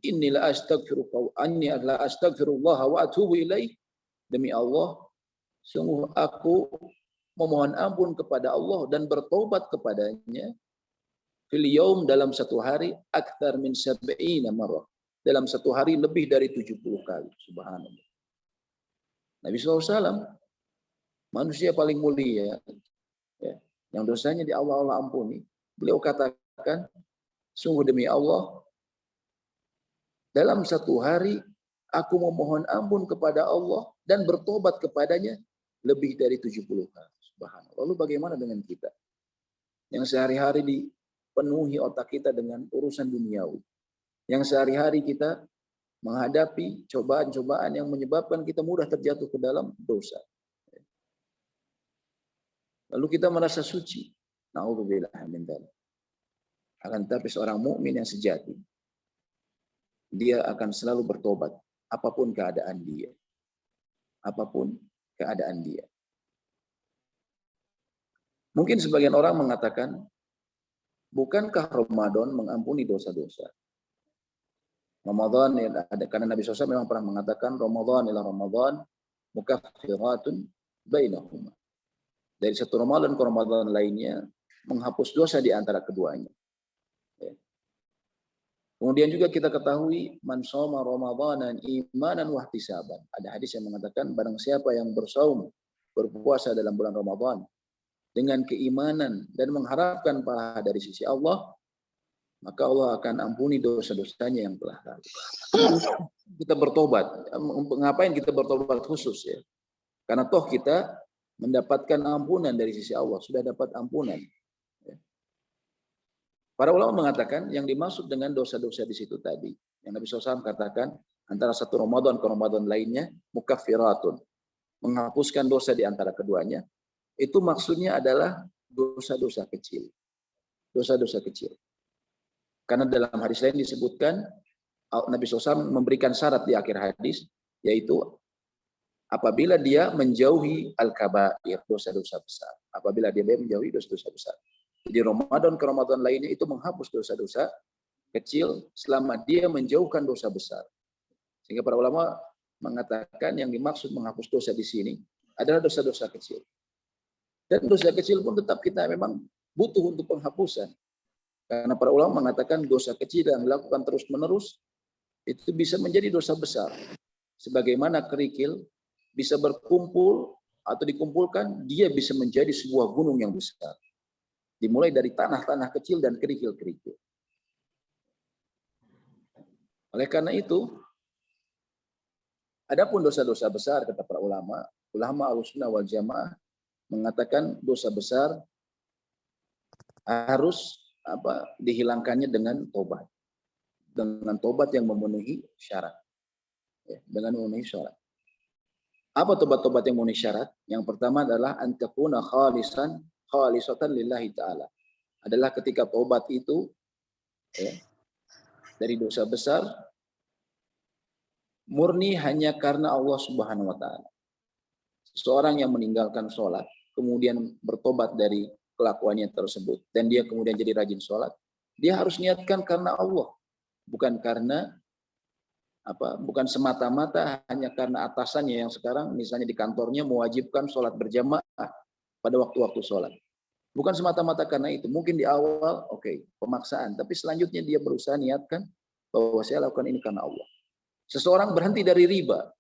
inni la astaghfirullah wa atubu ilaih, demi Allah sungguh aku memohon ampun kepada Allah dan bertobat kepadanya fil yaum, dalam satu hari, akthar min sab'ina marrah, dalam satu hari lebih dari 70 kali. Subhanallah. Nabi SAW manusia paling mulia, ya, yang dosanya di Allah ampuni. Beliau katakan, sungguh demi Allah, dalam satu hari aku memohon ampun kepada Allah dan bertobat kepadanya lebih dari 70 kali. Subhanallah. Lalu bagaimana dengan kita yang sehari-hari dipenuhi otak kita dengan urusan duniawi, yang sehari-hari kita menghadapi cobaan-cobaan yang menyebabkan kita mudah terjatuh ke dalam dosa. Lalu kita merasa suci. Na'udzubillah min dzalik. Akan tetapi seorang mukmin yang sejati, dia akan selalu bertobat apapun keadaan dia. Apapun keadaan dia. Mungkin sebagian orang mengatakan, bukankah Ramadan mengampuni dosa-dosa? Ramadan, karena Nabi SAW memang pernah mengatakan, Ramadan ila Ramadan mukaffiratun bainahuma. Dari satu Ramadan ke Ramadan lainnya, menghapus dosa di antara keduanya. Kemudian juga kita ketahui, man shoma Ramadanan imanan wa ihtisaban. Ada hadis yang mengatakan, barang siapa yang bersaum, berpuasa dalam bulan Ramadan dengan keimanan dan mengharapkan pahala dari sisi Allah, maka Allah akan ampuni dosa-dosanya yang telah lalu. Kita bertobat. Ngapain kita bertobat khusus ya? Karena toh kita mendapatkan ampunan dari sisi Allah, sudah dapat ampunan. Para ulama mengatakan yang dimaksud dengan dosa-dosa di situ tadi, yang Nabi SAW katakan antara satu Ramadan ke Ramadan lainnya, mukaffiratun, menghapuskan dosa di antara keduanya, itu maksudnya adalah dosa-dosa kecil. Dosa-dosa kecil. Karena dalam hadis lain disebutkan, Nabi SAW memberikan syarat di akhir hadis, yaitu apabila dia menjauhi al-kabair, dosa-dosa besar. Apabila dia menjauhi dosa-dosa besar. Jadi Ramadan ke Ramadan lainnya itu menghapus dosa-dosa kecil selama dia menjauhkan dosa besar. Sehingga para ulama mengatakan yang dimaksud menghapus dosa di sini adalah dosa-dosa kecil. Dan dosa kecil pun tetap kita memang butuh untuk penghapusan. Karena para ulama mengatakan dosa kecil yang dilakukan terus-menerus itu bisa menjadi dosa besar. Sebagaimana kerikil bisa berkumpul atau dikumpulkan, dia bisa menjadi sebuah gunung yang besar. Dimulai dari tanah-tanah kecil dan kerikil-kerikil. Oleh karena itu, adapun dosa-dosa besar, kata para ulama Ahlussunnah wal Jamaah mengatakan dosa besar harus dihilangkannya dengan tobat. Dengan tobat yang memenuhi syarat. Dengan memenuhi syarat. Apa tobat-tobat yang memenuhi syarat? Yang pertama adalah antakuna khalisatan lillahi ta'ala. Adalah ketika tobat itu dari dosa besar murni hanya karena Allah Subhanahu wa taala. Seorang yang meninggalkan sholat kemudian bertobat dari kelakuannya tersebut dan dia kemudian jadi rajin sholat, dia harus niatkan karena Allah, bukan karena bukan semata-mata hanya karena atasannya yang sekarang misalnya di kantornya mewajibkan sholat berjamaah pada waktu-waktu sholat. Bukan semata-mata karena itu. Mungkin di awal pemaksaan, tapi selanjutnya dia berusaha niatkan bahwa saya lakukan ini karena Allah. Seseorang berhenti dari riba.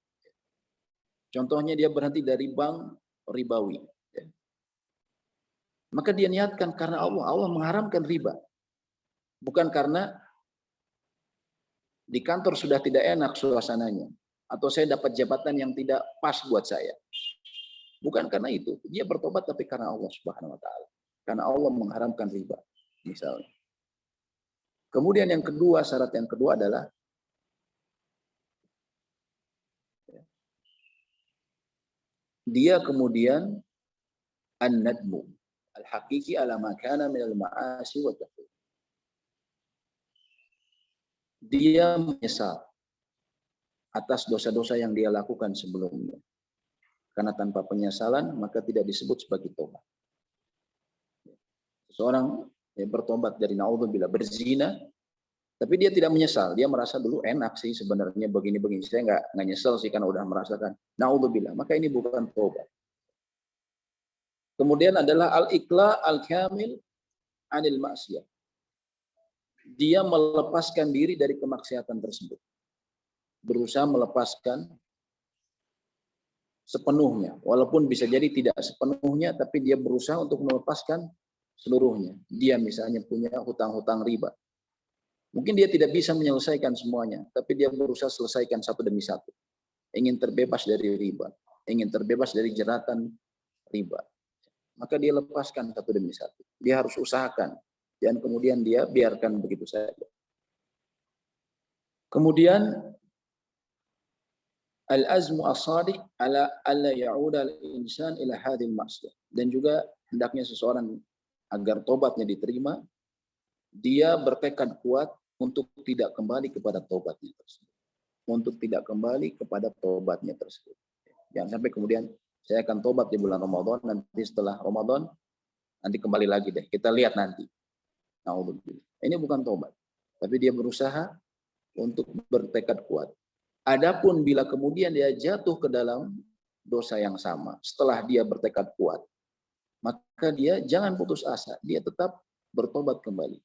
Contohnya dia berhenti dari bank ribawi. Maka dia niatkan karena Allah. Allah mengharamkan riba. Bukan karena di kantor sudah tidak enak suasananya. Atau saya dapat jabatan yang tidak pas buat saya. Bukan karena itu. Dia bertobat tapi karena Allah Subhanahu wa ta'ala. Karena Allah mengharamkan riba. Misalnya. Kemudian yang kedua, syarat yang kedua adalah dia kemudian an-nadmu al-haqiqi ala ma kana min al-ma'asi wa taqwa. Dia menyesal atas dosa-dosa yang dia lakukan sebelumnya. Karena tanpa penyesalan maka tidak disebut sebagai tobat. Seseorang yang bertobat dari naudzubillah berzina, tapi dia tidak menyesal. Dia merasa dulu enak sih sebenarnya begini-begini. Saya nggak nyesel sih karena udah merasakan naudzubillah. Maka ini bukan tobat. Kemudian adalah al-iqla al-kamil anil maksiyah. Dia melepaskan diri dari kemaksiatan tersebut. Berusaha melepaskan sepenuhnya. Walaupun bisa jadi tidak sepenuhnya, tapi dia berusaha untuk melepaskan seluruhnya. Dia misalnya punya hutang-hutang riba. Mungkin dia tidak bisa menyelesaikan semuanya, tapi dia berusaha selesaikan satu demi satu. Ingin terbebas dari riba. Ingin terbebas dari jeratan riba. Maka dia lepaskan satu demi satu. Dia harus usahakan. Dan kemudian dia biarkan begitu saja. Kemudian al-azmu as-sadiq ala alla ya'uda al-insan ila hadhil maksiyah. Dan juga hendaknya seseorang agar tobatnya diterima, dia bertekad kuat untuk tidak kembali kepada tobatnya tersebut. Untuk tidak kembali kepada tobatnya tersebut. Jangan sampai kemudian saya akan tobat di bulan Ramadan, nanti setelah Ramadan nanti kembali lagi deh. Kita lihat nanti. Ini bukan tobat, tapi dia berusaha untuk bertekad kuat. Adapun bila kemudian dia jatuh ke dalam dosa yang sama setelah dia bertekad kuat, maka dia jangan putus asa, dia tetap bertobat kembali.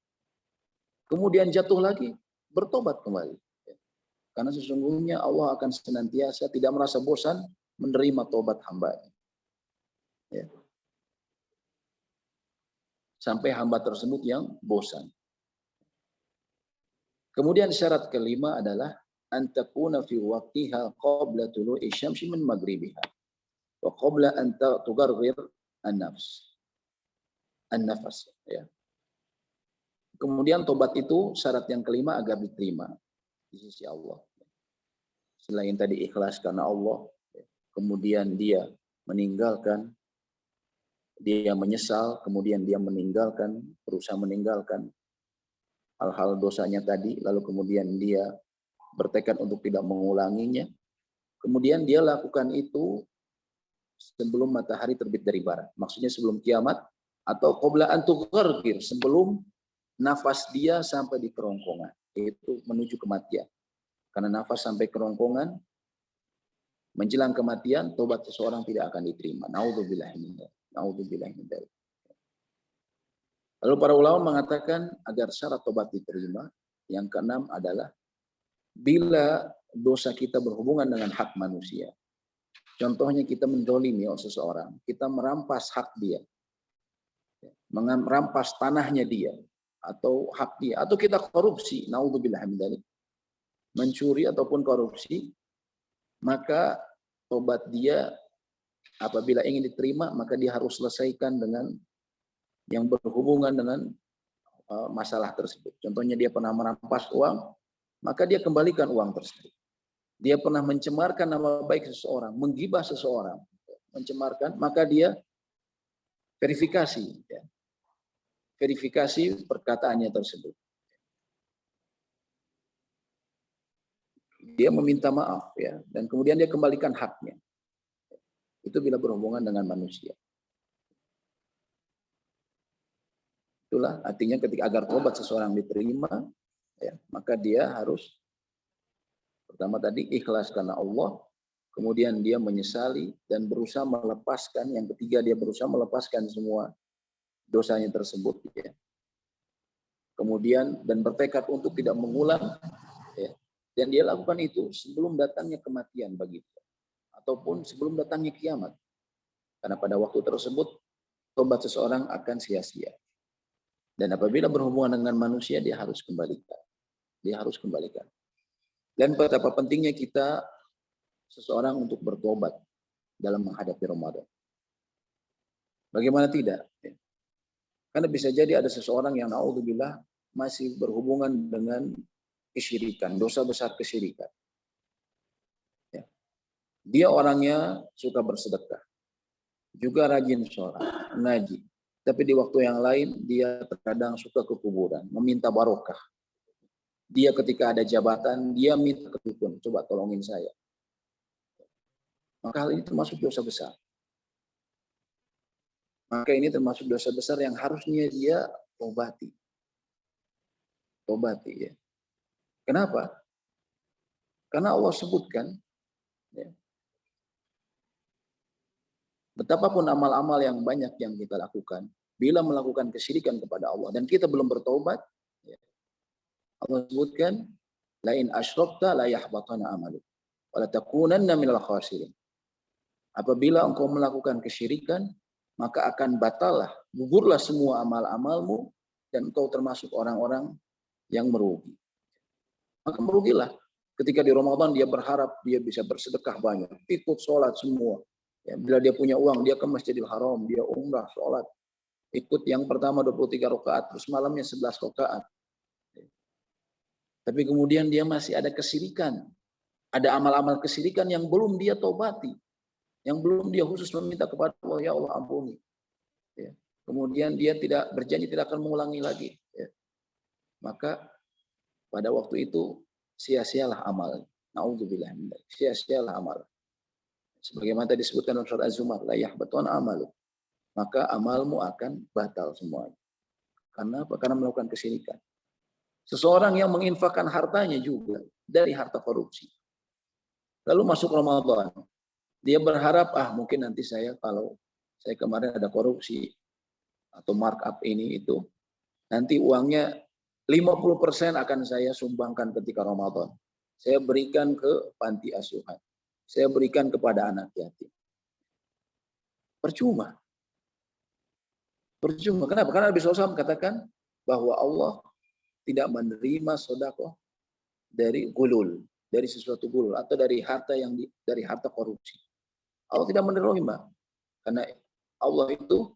Kemudian jatuh lagi, bertobat kembali. Karena sesungguhnya Allah akan senantiasa tidak merasa bosan menerima tobat hamba-Nya. Ya. Sampai hamba tersebut yang bosan. Kemudian syarat kelima adalah antakuna fi waqtiha qabla tulu'i syamsi min maghribiha wa qabla an tugarghir an-nafs. An-nafas, ya. Kemudian tobat itu syarat yang kelima agar diterima di sisi Allah. Selain tadi ikhlas karena Allah, kemudian dia meninggalkan, dia menyesal, kemudian dia meninggalkan, berusaha meninggalkan hal-hal dosanya tadi, lalu kemudian dia bertekad untuk tidak mengulanginya. Kemudian dia lakukan itu sebelum matahari terbit dari barat. Maksudnya sebelum kiamat atau qabla an tugharqir, sebelum nafas dia sampai di kerongkongan, yaitu menuju kematian. Karena nafas sampai kerongkongan menjelang kematian, tobat seseorang tidak akan diterima. Naudzubillah min dzalik. Naudzubillah min dzalik. Lalu para ulama mengatakan agar syarat tobat diterima, yang keenam adalah bila dosa kita berhubungan dengan hak manusia. Contohnya kita mendolimi seseorang, kita merampas hak dia, merampas tanahnya dia, atau hak dia, atau kita korupsi, naudzubillah min dzalik, mencuri ataupun korupsi, maka tobat dia apabila ingin diterima, maka dia harus selesaikan dengan yang berhubungan dengan masalah tersebut. Contohnya dia pernah merampas uang, maka dia kembalikan uang tersebut. Dia pernah mencemarkan nama baik seseorang, menggibah seseorang, mencemarkan, maka dia verifikasi, ya. Verifikasi perkataannya tersebut. Dia meminta maaf, ya, dan kemudian dia kembalikan haknya. Itu bila berhubungan dengan manusia. Itulah artinya ketika agar tobat seseorang diterima, ya, maka dia harus pertama tadi ikhlas karena Allah, kemudian dia menyesali dan berusaha melepaskan. Yang ketiga, dia berusaha melepaskan semua dosanya tersebut, ya. Kemudian dan bertekad untuk tidak mengulang, ya. Dan dia lakukan itu sebelum datangnya kematian bagi dia, ataupun sebelum datangnya kiamat. Karena pada waktu tersebut tobat seseorang akan sia-sia. Dan apabila berhubungan dengan manusia, dia harus kembalikan. Dia harus kembalikan. Dan betapa pentingnya kita seseorang untuk bertobat dalam menghadapi Ramadan. Bagaimana tidak? Karena bisa jadi ada seseorang yang naudzubillah masih berhubungan dengan kesyirikan, dosa besar kesyirikan. Ya. Dia orangnya suka bersedekah, juga rajin sholat, ngaji. Tapi di waktu yang lain dia terkadang suka ke kuburan, meminta barokah. Dia ketika ada jabatan, dia minta ke dukun, coba tolongin saya. Maka hal ini termasuk dosa besar. Maka ini termasuk dosa besar yang harusnya dia obati. Obati, ya. Kenapa? Karena Allah sebutkan, ya, betapapun amal-amal yang banyak yang kita lakukan, bila melakukan kesyirikan kepada Allah dan kita belum bertobat, ya, Allah sebutkan, lain asyrakta la yahbatana amaluk wa la takunanna minal khasirin. Apabila engkau melakukan kesyirikan, maka akan batallah, gugurlah semua amal-amalmu dan engkau termasuk orang-orang yang merugi. Maka merugilah. Ketika di Ramadan dia berharap dia bisa bersedekah banyak, ikut sholat semua. Ya, bila dia punya uang, dia ke Masjidil Haram, dia umrah, sholat. Ikut yang pertama 23 rakaat, terus malamnya 11 rakaat. Tapi kemudian dia masih ada kesyirikan. Ada amal-amal kesyirikan yang belum dia tobati. Yang belum dia khusus meminta kepada Allah, ya Allah ampuni. Ya. Kemudian dia tidak berjanji tidak akan mengulangi lagi. Ya. Maka pada waktu itu sia-sialah amal. Na'udzubillah min dzalik. Sia-sialah amal. Sebagaimana tadi disebutkan dalam surat Az-Zumar, la yahbatun amalu. Maka amalmu akan batal semuanya. Karena apa? Karena melakukan kesyirikan. Seseorang yang menginfakkan hartanya juga dari harta korupsi. Lalu masuk Ramadan. Dia berharap, mungkin nanti saya kalau saya kemarin ada korupsi atau markup ini itu, nanti uangnya 50% akan saya sumbangkan ketika Ramadan. Saya berikan ke panti asuhan. Saya berikan kepada anak yatim. Percuma. Percuma. Kenapa? Karena Nabi SAW katakan bahwa Allah tidak menerima sedekah dari gulul, dari sesuatu gulul atau dari harta dari harta korupsi. Allah tidak menerima karena Allah itu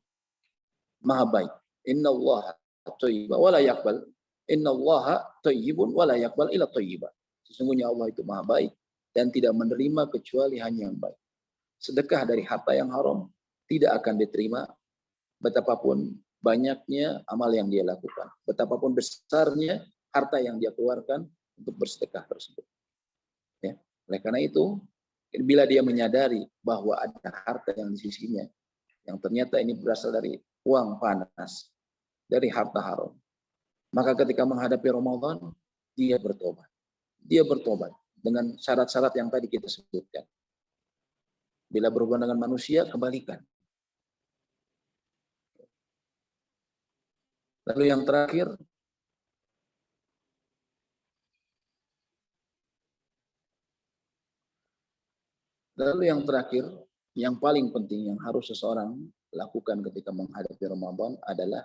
maha baik. Innallaha thayyibun wa la yaqbal. Innallaha thayyibun wa la yaqbal illa thayyiban. Sesungguhnya Allah itu maha baik dan tidak menerima kecuali hanya yang baik. Sedekah dari harta yang haram tidak akan diterima betapapun banyaknya amal yang dia lakukan, betapapun besarnya harta yang dia keluarkan untuk bersedekah tersebut. Ya. Oleh karena itu, bila dia menyadari bahwa ada harta yang di sisinya, yang ternyata ini berasal dari uang panas, dari harta haram, maka ketika menghadapi Ramadan, dia bertobat. Dia bertobat dengan syarat-syarat yang tadi kita sebutkan. Bila berhubungan dengan manusia, kembalikan. Lalu yang terakhir, yang paling penting yang harus seseorang lakukan ketika menghadapi Ramadan adalah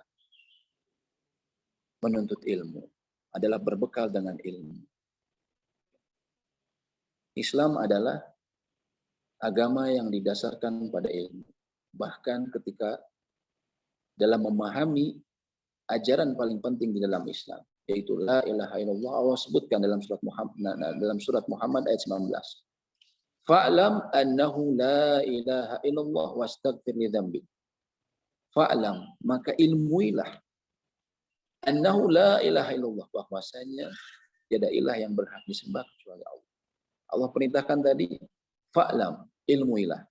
menuntut ilmu, adalah berbekal dengan ilmu. Islam adalah agama yang didasarkan pada ilmu. Bahkan ketika dalam memahami ajaran paling penting di dalam Islam, yaitu la ilaha illallah, Allah sebutkan dalam surat Muhammad ayat 19. Fa'lam annahu la ilaha illallah wastaghfir li dzambik. Fa'lam, maka ilmuilah annahu la ilaha illallah, bahwasanya tiada ilah yang berhak disembah kecuali Allah. Allah perintahkan tadi, fa'lam, ilmuilah.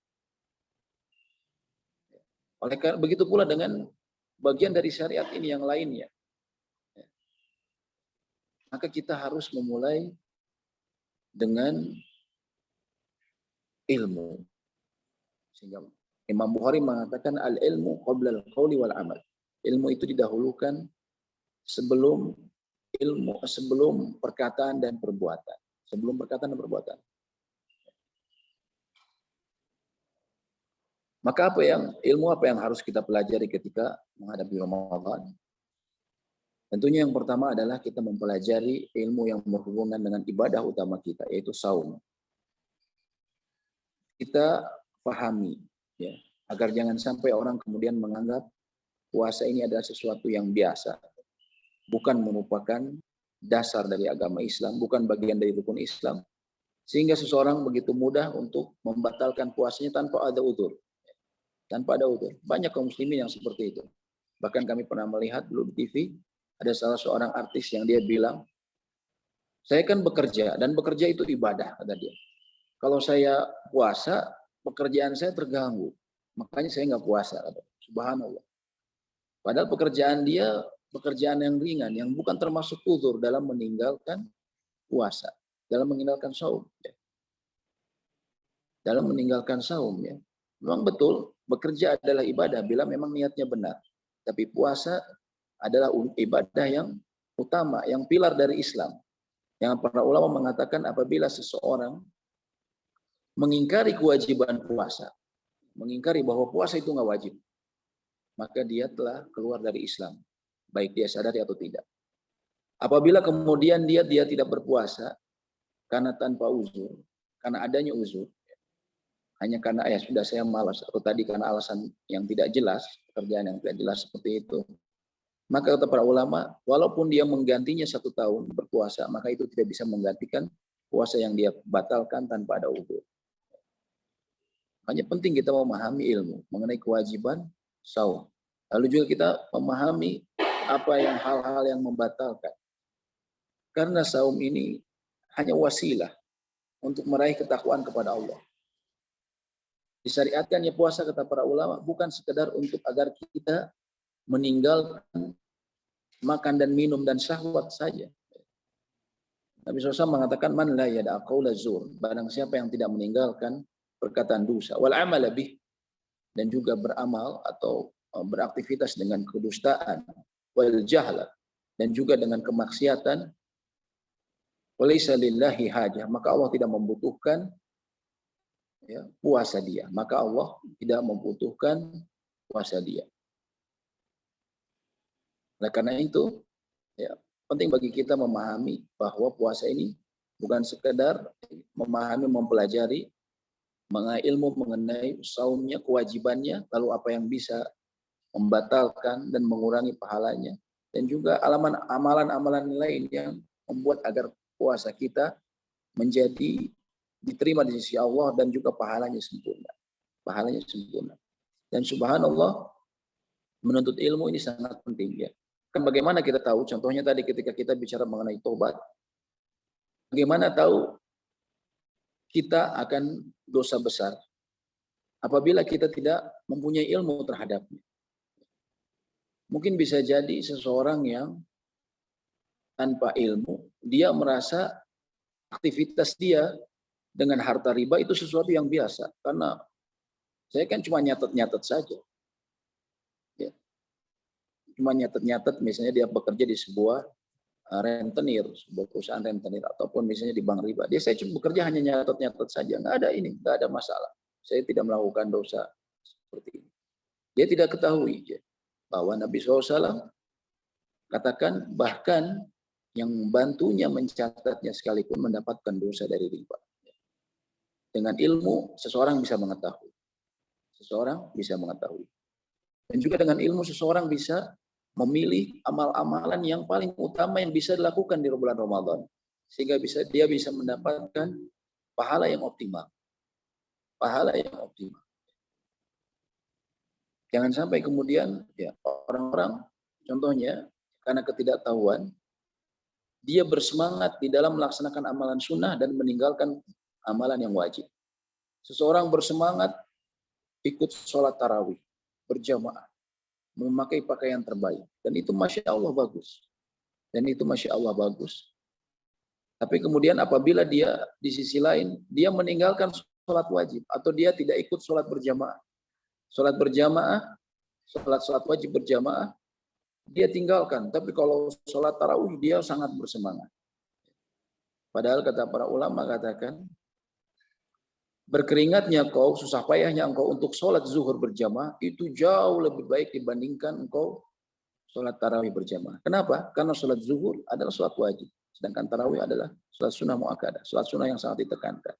Oleh karena begitu pula dengan bagian dari syariat ini yang lainnya. Maka kita harus memulai dengan ilmu. Sehingga Imam Bukhari mengatakan al-ilmu qabla al-qawli wal amal. Ilmu itu didahulukan sebelum perkataan dan perbuatan. Sebelum perkataan dan perbuatan. Maka ilmu apa yang harus kita pelajari ketika menghadapi Ramadan? Tentunya yang pertama adalah kita mempelajari ilmu yang berhubungan dengan ibadah utama kita, yaitu saum. Kita pahami, ya, agar jangan sampai orang kemudian menganggap puasa ini adalah sesuatu yang biasa, bukan merupakan dasar dari agama Islam, bukan bagian dari rukun Islam, sehingga seseorang begitu mudah untuk membatalkan puasanya tanpa ada udzur. Tanpa ada udzur. Banyak kaum muslimin yang seperti itu. Bahkan kami pernah melihat dulu di TV, ada salah seorang artis yang dia bilang, saya kan bekerja, dan bekerja itu ibadah, kata dia. Kalau saya puasa, pekerjaan saya terganggu. Makanya saya nggak puasa. Subhanallah. Padahal pekerjaan dia, pekerjaan yang ringan, yang bukan termasuk udzur dalam meninggalkan puasa. Dalam meninggalkan saum. Ya. Dalam meninggalkan saum. Ya. Memang betul, bekerja adalah ibadah bila memang niatnya benar. Tapi puasa adalah ibadah yang utama, yang pilar dari Islam. Yang para ulama mengatakan apabila seseorang mengingkari kewajiban puasa, mengingkari bahwa puasa itu nggak wajib, maka dia telah keluar dari Islam, baik dia sadari atau tidak. Apabila kemudian dia tidak berpuasa karena tanpa uzur, karena adanya uzur, hanya karena sudah saya malas, atau tadi karena alasan yang tidak jelas, pekerjaan yang tidak jelas seperti itu, maka kata para ulama, walaupun dia menggantinya 1 tahun berpuasa, maka itu tidak bisa menggantikan puasa yang dia batalkan tanpa ada uzur. Hanya penting kita memahami ilmu mengenai kewajiban saum. Lalu juga kita memahami apa yang hal-hal yang membatalkan. Karena saum ini hanya wasilah untuk meraih ketakwaan kepada Allah. Disyariatkannya puasa kata para ulama bukan sekedar untuk agar kita meninggalkan makan dan minum dan syahwat saja. Nabi SAW mengatakan man la yada'a qaula zur, barang siapa yang tidak meninggalkan perkataan dosa wal amal bih, dan juga beramal atau beraktivitas dengan kedustaan, wal jahla, dan juga dengan kemaksiatan, walaysa lillahi hajah, maka Allah tidak membutuhkan puasa dia. Maka Allah tidak membutuhkan puasa dia. Nah, karena itu penting bagi kita memahami bahwa puasa ini bukan sekedar memahami, mempelajari mengenai ilmu mengenai saumnya, kewajibannya, lalu apa yang bisa membatalkan dan mengurangi pahalanya, dan juga amalan-amalan lain yang membuat agar puasa kita menjadi diterima di sisi Allah dan juga pahalanya sempurna. Pahalanya sempurna. Dan subhanallah, menuntut ilmu ini sangat penting ya. Kan bagaimana kita tahu, contohnya tadi ketika kita bicara mengenai tobat, bagaimana tahu kita akan dosa besar apabila kita tidak mempunyai ilmu terhadapnya. Mungkin bisa jadi seseorang yang tanpa ilmu, dia merasa aktivitas dia dengan harta riba itu sesuatu yang biasa. Karena saya kan cuma nyatet-nyatet saja. Ya. Cuma nyatet-nyatet, misalnya dia bekerja di sebuah rentenir, sebuah perusahaan rentenir, ataupun misalnya di bank riba. Saya cuma bekerja hanya nyatet-nyatet saja. Nggak ada masalah. Saya tidak melakukan dosa seperti ini. Dia tidak ketahui bahwa Nabi SAW katakan bahkan yang membantunya mencatatnya sekalipun mendapatkan dosa dari riba. Dengan ilmu seseorang bisa mengetahui. Seseorang bisa mengetahui. Dan juga dengan ilmu seseorang bisa memilih amal-amalan yang paling utama yang bisa dilakukan di bulan Ramadan. Sehingga dia bisa mendapatkan pahala yang optimal. Pahala yang optimal. Jangan sampai kemudian orang-orang, contohnya karena ketidaktahuan, dia bersemangat di dalam melaksanakan amalan sunnah dan meninggalkan amalan yang wajib. Seseorang bersemangat ikut sholat tarawih berjamaah. memakai pakaian terbaik. Dan itu Masya Allah bagus. Tapi kemudian apabila dia di sisi lain, dia meninggalkan sholat wajib, atau dia tidak ikut sholat berjamaah. Sholat wajib berjamaah, dia tinggalkan. Tapi kalau sholat tarawih, dia sangat bersemangat. Padahal kata para ulama katakan, berkeringatnya kau, susah payahnya engkau untuk sholat zuhur berjamaah, itu jauh lebih baik dibandingkan engkau sholat tarawih berjamaah. Kenapa? Karena sholat zuhur adalah sholat wajib. Sedangkan tarawih adalah sholat sunnah mu'akkadah. Sholat sunnah yang sangat ditekankan.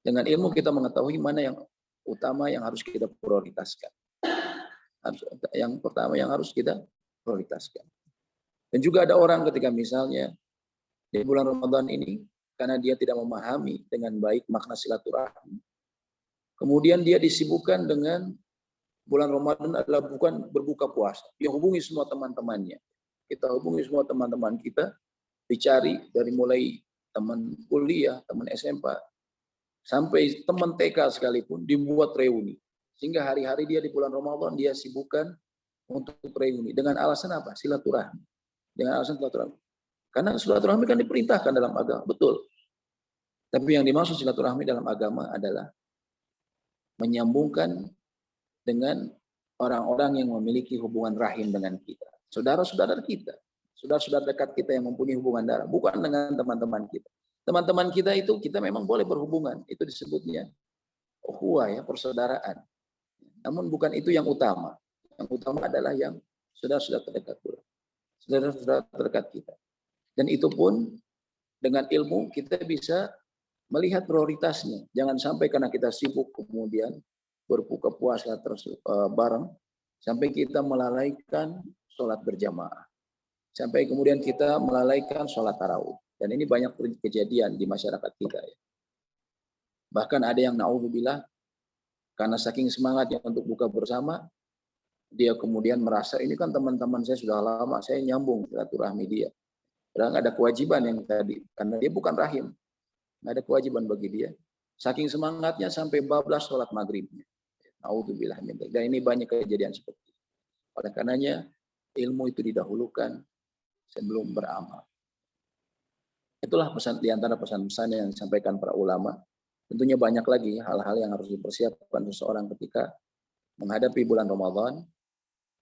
Dengan ilmu kita mengetahui mana yang utama yang harus kita prioritaskan. Yang pertama yang harus kita prioritaskan. Dan juga ada orang ketika misalnya di bulan Ramadan ini, karena dia tidak memahami dengan baik makna silaturahmi, kemudian dia disibukkan dengan bulan Ramadan adalah bukan berbuka puasa. Dia hubungi semua teman-temannya. Kita hubungi semua teman-teman kita, dicari dari mulai teman kuliah, teman SMP, sampai teman TK sekalipun dibuat reuni. Sehingga hari-hari dia di bulan Ramadan dia sibukkan untuk reuni. Dengan alasan apa? Silaturahmi. Dengan alasan silaturahmi. Karena silaturahmi kan diperintahkan dalam agama, betul. Tapi yang dimaksud silaturahmi dalam agama adalah menyambungkan dengan orang-orang yang memiliki hubungan rahim dengan kita. Saudara-saudara kita, saudara-saudara dekat kita yang mempunyai hubungan darah, bukan dengan teman-teman kita. Teman-teman kita itu kita memang boleh berhubungan, itu disebutnya ukhuwah ya, persaudaraan. Namun bukan itu yang utama. Yang utama adalah yang saudara-saudara terdekat pula. Saudara-saudara terdekat kita. Dan itu pun dengan ilmu kita bisa melihat prioritasnya. Jangan sampai karena kita sibuk kemudian berbuka puasa bareng, sampai kita melalaikan sholat berjamaah. Sampai kemudian kita melalaikan sholat tarawih. Dan ini banyak kejadian di masyarakat kita. Ya. Bahkan ada yang na'udzubillah, karena saking semangatnya untuk buka bersama, dia kemudian merasa, ini kan teman-teman saya sudah lama, saya nyambung silaturahmi dia. Padahal nggak ada kewajiban yang tadi, karena dia bukan rahim. Nggak ada kewajiban bagi dia. Saking semangatnya sampai bablas sholat maghribnya. Na'udzubillah min dzalik. Dan ini banyak kejadian seperti itu. Oleh karenanya, ilmu itu didahulukan sebelum beramal. Itulah pesan di antara pesan-pesan yang disampaikan para ulama. Tentunya banyak lagi hal-hal yang harus dipersiapkan seseorang ketika menghadapi bulan Ramadan.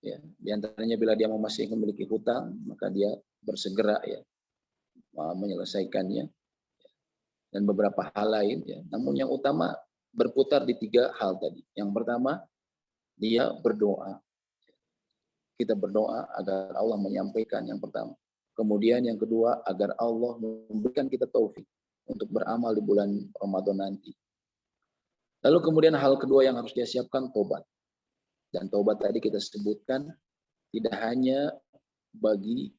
Ya, di antaranya bila dia masih memiliki hutang, maka dia bersegera ya menyelesaikannya. Dan beberapa hal lain. Ya. Namun yang utama berputar di 3 hal tadi. Yang pertama, dia berdoa. Kita berdoa agar Allah menyampaikan yang pertama. Kemudian yang kedua, agar Allah memberikan kita taufik untuk beramal di bulan Ramadan nanti. Lalu kemudian hal kedua yang harus dia siapkan, tobat. Dan tobat tadi kita sebutkan tidak hanya bagi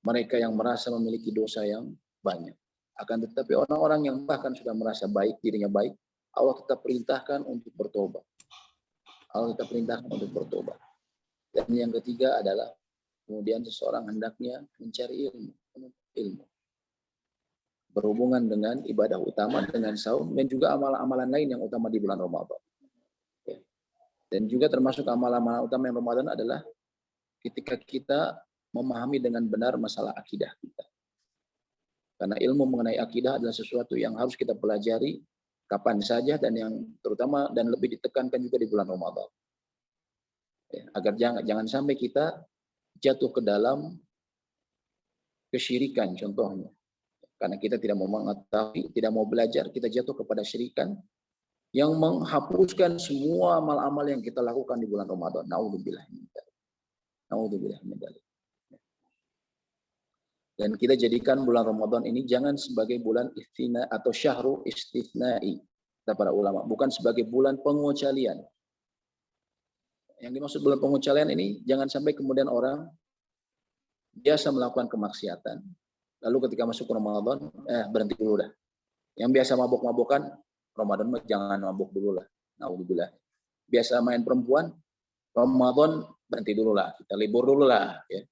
mereka yang merasa memiliki dosa yang banyak. Akan tetapi orang-orang yang bahkan sudah merasa baik, dirinya baik, Allah tetap perintahkan untuk bertobat. Allah tetap perintahkan untuk bertobat. Dan yang ketiga adalah kemudian seseorang hendaknya mencari ilmu. Berhubungan dengan ibadah utama, dengan saum, dan juga amalan-amalan lain yang utama di bulan Ramadan. Dan juga termasuk amalan-amalan utama yang Ramadan adalah ketika kita memahami dengan benar masalah akidah kita. Karena ilmu mengenai akidah adalah sesuatu yang harus kita pelajari kapan saja dan yang terutama dan lebih ditekankan juga di bulan Ramadan. Agar jangan sampai kita jatuh ke dalam kesyirikan contohnya. Karena kita tidak mau mengetahui, tidak mau belajar, kita jatuh kepada syirikan yang menghapuskan semua amal-amal yang kita lakukan di bulan Ramadan. Na'udzubillah min dzalik. Na'udzubillah min dzalik. Dan kita jadikan bulan Ramadan ini jangan sebagai bulan istina atau syahru istithnai, kata para ulama, bukan sebagai bulan pengecualian. Yang dimaksud bulan pengecualian ini jangan sampai kemudian orang biasa melakukan kemaksiatan, lalu ketika masuk Ramadan berhenti dulu dah. Yang biasa mabok-mabokan Ramadan jangan mabuk dulu lah. Na'udzubillah. Biasa main perempuan Ramadan berhenti dulu lah, kita libur dulu lah ya.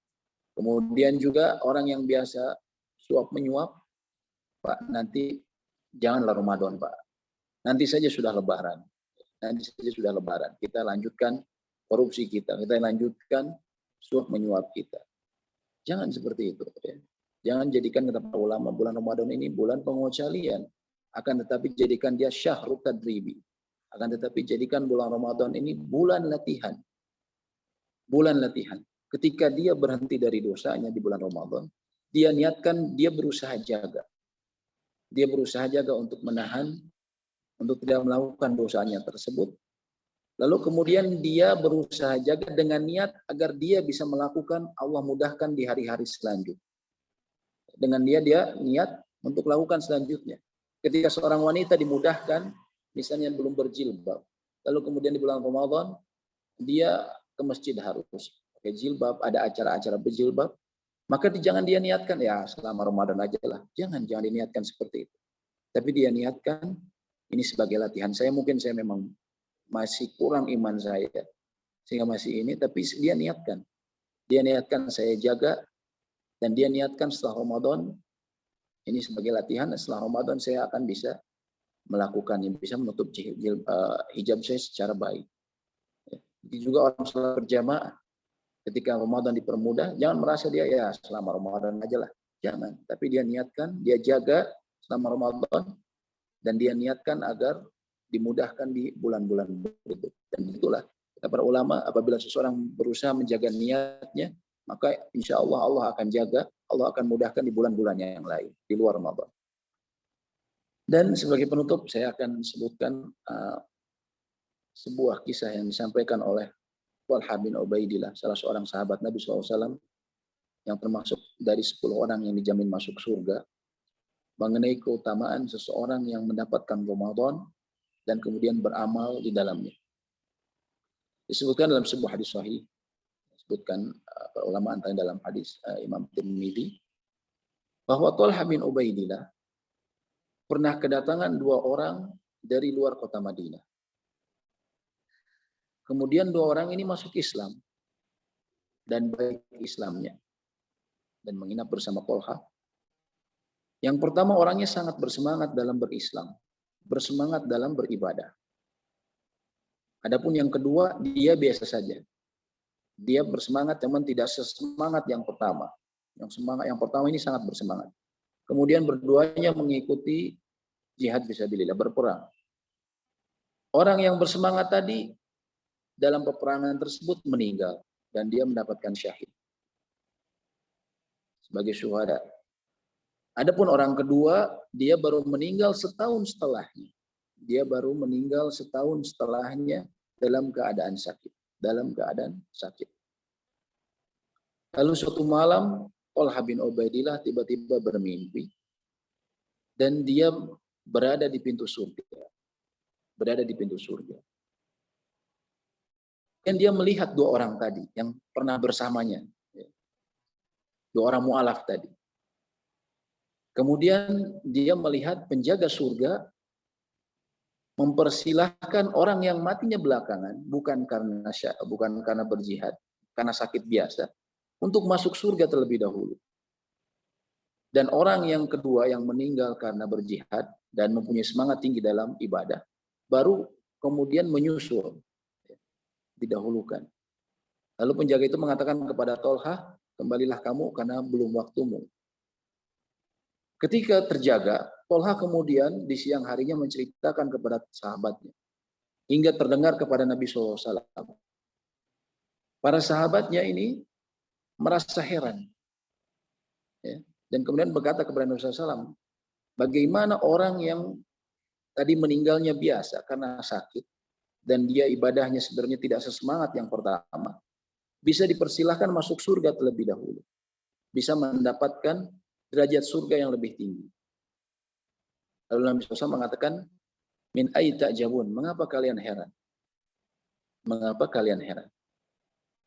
Kemudian juga orang yang biasa suap menyuap, Pak, nanti janganlah Ramadan, Pak. Nanti saja sudah lebaran. Nanti saja sudah lebaran. Kita lanjutkan korupsi kita lanjutkan suap menyuap kita. Jangan seperti itu. Ya. Jangan jadikan kata para ulama bulan Ramadan ini bulan pengecualian, akan tetapi jadikan dia syahrut tadribi. Akan tetapi jadikan bulan Ramadan ini bulan latihan. Bulan latihan. Ketika dia berhenti dari dosanya di bulan Ramadan, dia niatkan, dia berusaha jaga. Dia berusaha jaga untuk menahan, untuk tidak melakukan dosanya tersebut. Lalu kemudian dia berusaha jaga dengan niat agar dia bisa melakukan, Allah mudahkan di hari-hari selanjutnya. Dengan dia niat untuk lakukan selanjutnya. Ketika seorang wanita dimudahkan, misalnya belum berjilbab, lalu kemudian di bulan Ramadan, dia ke masjid harus pakai jilbab, ada acara-acara berjilbab, maka jangan dia niatkan, ya selama Ramadan aja lah. Jangan diniatkan seperti itu. Tapi dia niatkan, ini sebagai latihan. Mungkin saya memang masih kurang iman saya, sehingga masih ini, tapi dia niatkan saya jaga, dan dia niatkan setelah Ramadan, ini sebagai latihan, setelah Ramadan saya akan bisa melakukan, yang bisa menutup hijab saya secara baik. Jadi juga orang sholat berjamaah, ketika Ramadan dipermudah, jangan merasa dia ya selama Ramadan aja lah, jangan. Tapi dia niatkan, dia jaga selama Ramadan, dan dia niatkan agar dimudahkan di bulan-bulan berikut. Dan itulah kata para ulama, apabila seseorang berusaha menjaga niatnya, maka insya Allah Allah akan jaga, Allah akan mudahkan di bulan-bulan yang lain, di luar Ramadan. Dan sebagai penutup, saya akan sebutkan sebuah kisah yang disampaikan oleh Talha bin Ubaidillah, salah seorang sahabat Nabi SAW, yang termasuk dari 10 orang yang dijamin masuk surga, mengenai keutamaan seseorang yang mendapatkan Ramadan, dan kemudian beramal di dalamnya. Disebutkan dalam sebuah hadis sahih, disebutkan para ulama antara dalam hadis Imam Tirmidzi, bahwa Talha bin Ubaidillah pernah kedatangan 2 orang dari luar kota Madinah. Kemudian 2 orang ini masuk Islam dan baik Islamnya dan menginap bersama Talha. Yang pertama, orangnya sangat bersemangat dalam berislam, bersemangat dalam beribadah. Adapun yang kedua, dia biasa saja. Dia bersemangat namun tidak sesemangat yang pertama. Yang pertama ini sangat bersemangat. Kemudian berduanya mengikuti jihad fisabilillah, berperang. Orang yang bersemangat tadi dalam peperangan tersebut meninggal dan dia mendapatkan syahid sebagai syuhada. Adapun orang kedua, dia baru meninggal setahun setelahnya. Dia baru meninggal setahun setelahnya dalam keadaan sakit. Lalu suatu malam, Talha bin Ubaidillah tiba-tiba bermimpi dan dia berada di pintu surga. Dan dia melihat 2 orang tadi yang pernah bersamanya. 2 orang mu'alaf tadi. Kemudian dia melihat penjaga surga mempersilahkan orang yang matinya belakangan, bukan karena berjihad, karena sakit biasa, untuk masuk surga terlebih dahulu. Dan orang yang kedua yang meninggal karena berjihad dan mempunyai semangat tinggi dalam ibadah, baru kemudian menyusul, didahulukan. Lalu penjaga itu mengatakan kepada Talha, kembalilah kamu karena belum waktumu. Ketika terjaga, Talha kemudian di siang harinya menceritakan kepada sahabatnya, hingga terdengar kepada Nabi SAW. Para sahabatnya ini merasa heran. Ya, dan kemudian berkata kepada Nabi SAW, bagaimana orang yang tadi meninggalnya biasa karena sakit, dan dia ibadahnya sebenarnya tidak sesemangat yang pertama, bisa dipersilahkan masuk surga terlebih dahulu. Bisa mendapatkan derajat surga yang lebih tinggi. Lalu Nabi SAW mengatakan, min ay ta'jabun, mengapa kalian heran?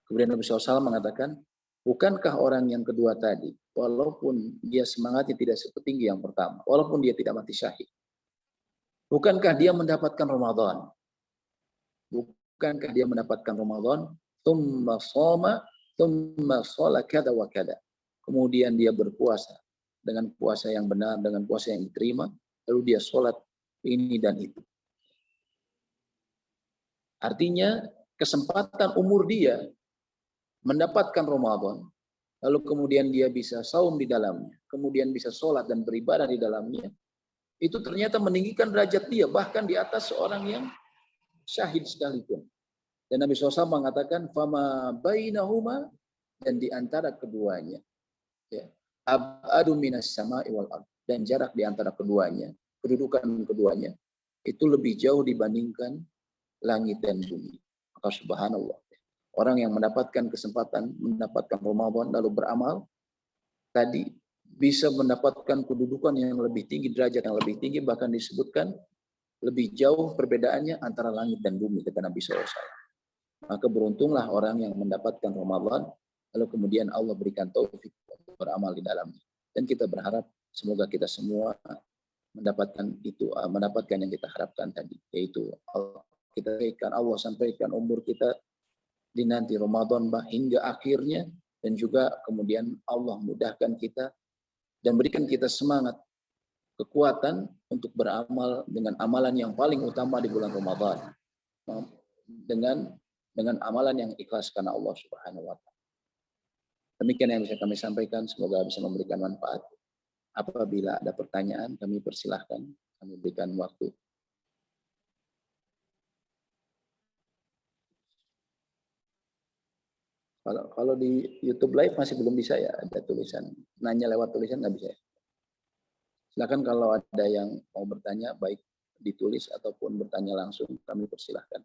Kemudian Nabi SAW mengatakan, bukankah orang yang kedua tadi, walaupun dia semangatnya tidak setinggi yang pertama, walaupun dia tidak mati syahid, bukankah dia mendapatkan Ramadan? Thumma shoma, thumma shola kada wa kada. Kemudian dia berpuasa dengan puasa yang benar, dengan puasa yang diterima, lalu dia sholat ini dan itu. Artinya kesempatan umur dia mendapatkan Ramadan, lalu kemudian dia bisa saum di dalamnya, kemudian bisa sholat dan beribadah di dalamnya, itu ternyata meninggikan derajat dia, bahkan di atas seorang yang syahid sekalipun. Dan Nabi SAW mengatakan, fama bainahuma, dan di antara keduanya, ya, abadu minas sama'i wal ard, dan jarak di antara keduanya, kedudukan keduanya, itu lebih jauh dibandingkan langit dan bumi. Maka subhanallah, orang yang mendapatkan kesempatan, mendapatkan Ramadan, lalu beramal, tadi bisa mendapatkan kedudukan yang lebih tinggi, derajat yang lebih tinggi, bahkan disebutkan lebih jauh perbedaannya antara langit dan bumi, kata Nabi SAW. Maka beruntunglah orang yang mendapatkan Ramadan, lalu kemudian Allah berikan taufik untuk beramal di dalamnya. Dan kita berharap semoga kita semua mendapatkan itu, mendapatkan yang kita harapkan tadi, yaitu Allah sampaikan umur kita di nanti Ramadan hingga akhirnya, dan juga kemudian Allah mudahkan kita dan berikan kita semangat, kekuatan untuk beramal dengan amalan yang paling utama di bulan Ramadan, dengan amalan yang ikhlas karena Allah Subhanahu wa taala. Demikian yang bisa kami sampaikan, semoga bisa memberikan manfaat. Apabila ada pertanyaan, kami persilahkan, kami berikan waktu. Kalau di YouTube Live masih belum bisa ya, ada tulisan. Nanya lewat tulisan nggak bisa. Silakan kalau ada yang mau bertanya, baik ditulis ataupun bertanya langsung, kami persilahkan.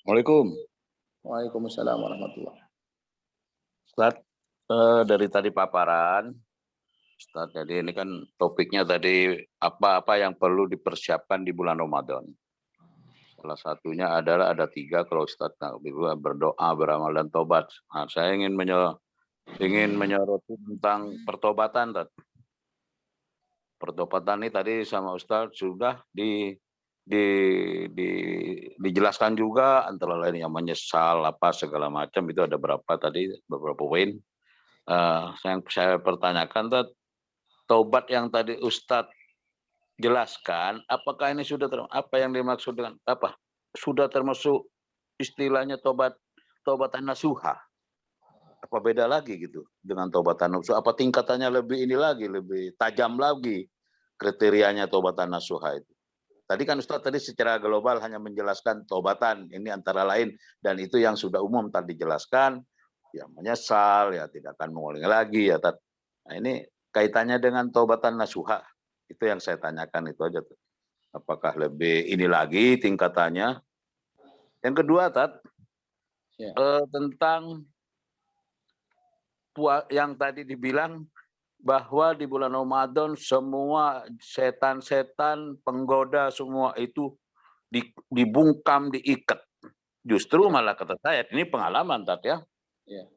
Assalamualaikum. Waalaikumsalam warahmatullahi wabarakatuh. Ustaz, dari tadi paparan, Ustaz, jadi ini kan topiknya tadi apa-apa yang perlu dipersiapkan di bulan Ramadan. Salah satunya adalah ada 3 kalau Ustaz berdoa, beramal dan tobat. Nah, saya ingin menyoroti tentang pertobatan, Ustaz. Pertobatan ini tadi sama Ustaz sudah dijelaskan juga, antara lain yang menyesal apa segala macam, itu ada beberapa poin. Yang saya pertanyakan, taubat yang tadi Ustadz jelaskan, apakah ini sudah apa yang dimaksud dengan apa? Sudah termasuk istilahnya taubatan nasuha? Apa beda lagi gitu dengan taubatan nasuha? Apa tingkatannya lebih lebih tajam lagi kriterianya taubatan nasuha itu? Tadi kan Ustadz secara global hanya menjelaskan taubatan ini antara lain, dan itu yang sudah umum tadi dijelaskan, ya menyesal, ya tidak akan mengulangi lagi ya. Nah ini kaitannya dengan taubatan nasuha, itu yang saya tanyakan itu aja. Apakah lebih ini lagi tingkatannya? Yang kedua, tentang yang tadi dibilang bahwa di bulan Ramadan semua setan-setan penggoda semua itu dibungkam, diikat. Justru malah kata saya, ini pengalaman ya.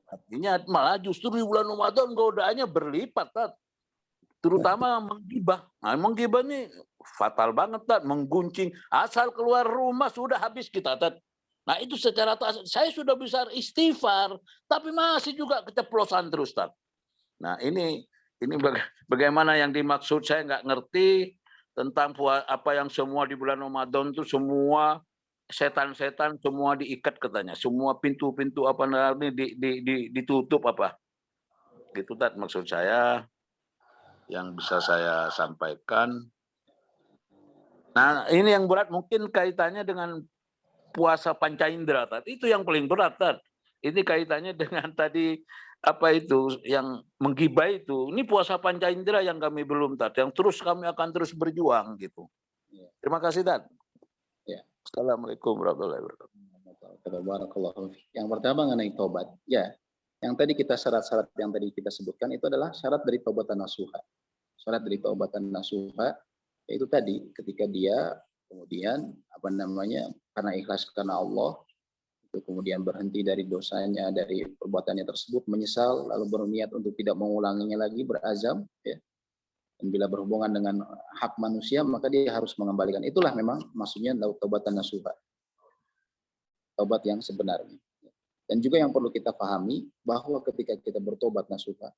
Artinya malah justru di bulan Ramadan godaannya berlipat, terutama menggibah. Nah, menggibah ini fatal banget, mengguncing. Asal keluar rumah sudah habis kita, Nah itu secara saya sudah bisa istighfar, tapi masih juga keceplosan terus, Nah ini bagaimana yang dimaksud, saya nggak ngerti tentang apa yang semua di bulan Ramadan itu semua setan-setan semua diikat katanya, semua pintu-pintu apa namanya ditutup apa, gitu maksud saya yang bisa saya sampaikan. Nah ini yang berat mungkin kaitannya dengan puasa panca indera, itu yang paling berat, ini kaitannya dengan tadi apa itu yang menggibah itu. Ini puasa panca indera yang kami belum yang terus kami akan terus berjuang gitu. Terima kasih, Ya. Assalamualaikum warahmatullahi wabarakatuh. Yang pertama mengenai tobat, ya. Yang tadi syarat-syarat yang tadi kita sebutkan itu adalah syarat dari taubatan nasuha. Syarat dari taubatan nasuha itu tadi ketika dia kemudian karena ikhlas karena Allah, itu kemudian berhenti dari dosanya, dari perbuatannya tersebut, menyesal, lalu berniat untuk tidak mengulanginya lagi, berazam, ya. Dan bila berhubungan dengan hak manusia, maka dia harus mengembalikan. Itulah memang maksudnya taubatan nasuha. Taubat yang sebenarnya. Dan juga yang perlu kita pahami bahwa ketika kita bertobat nasuha,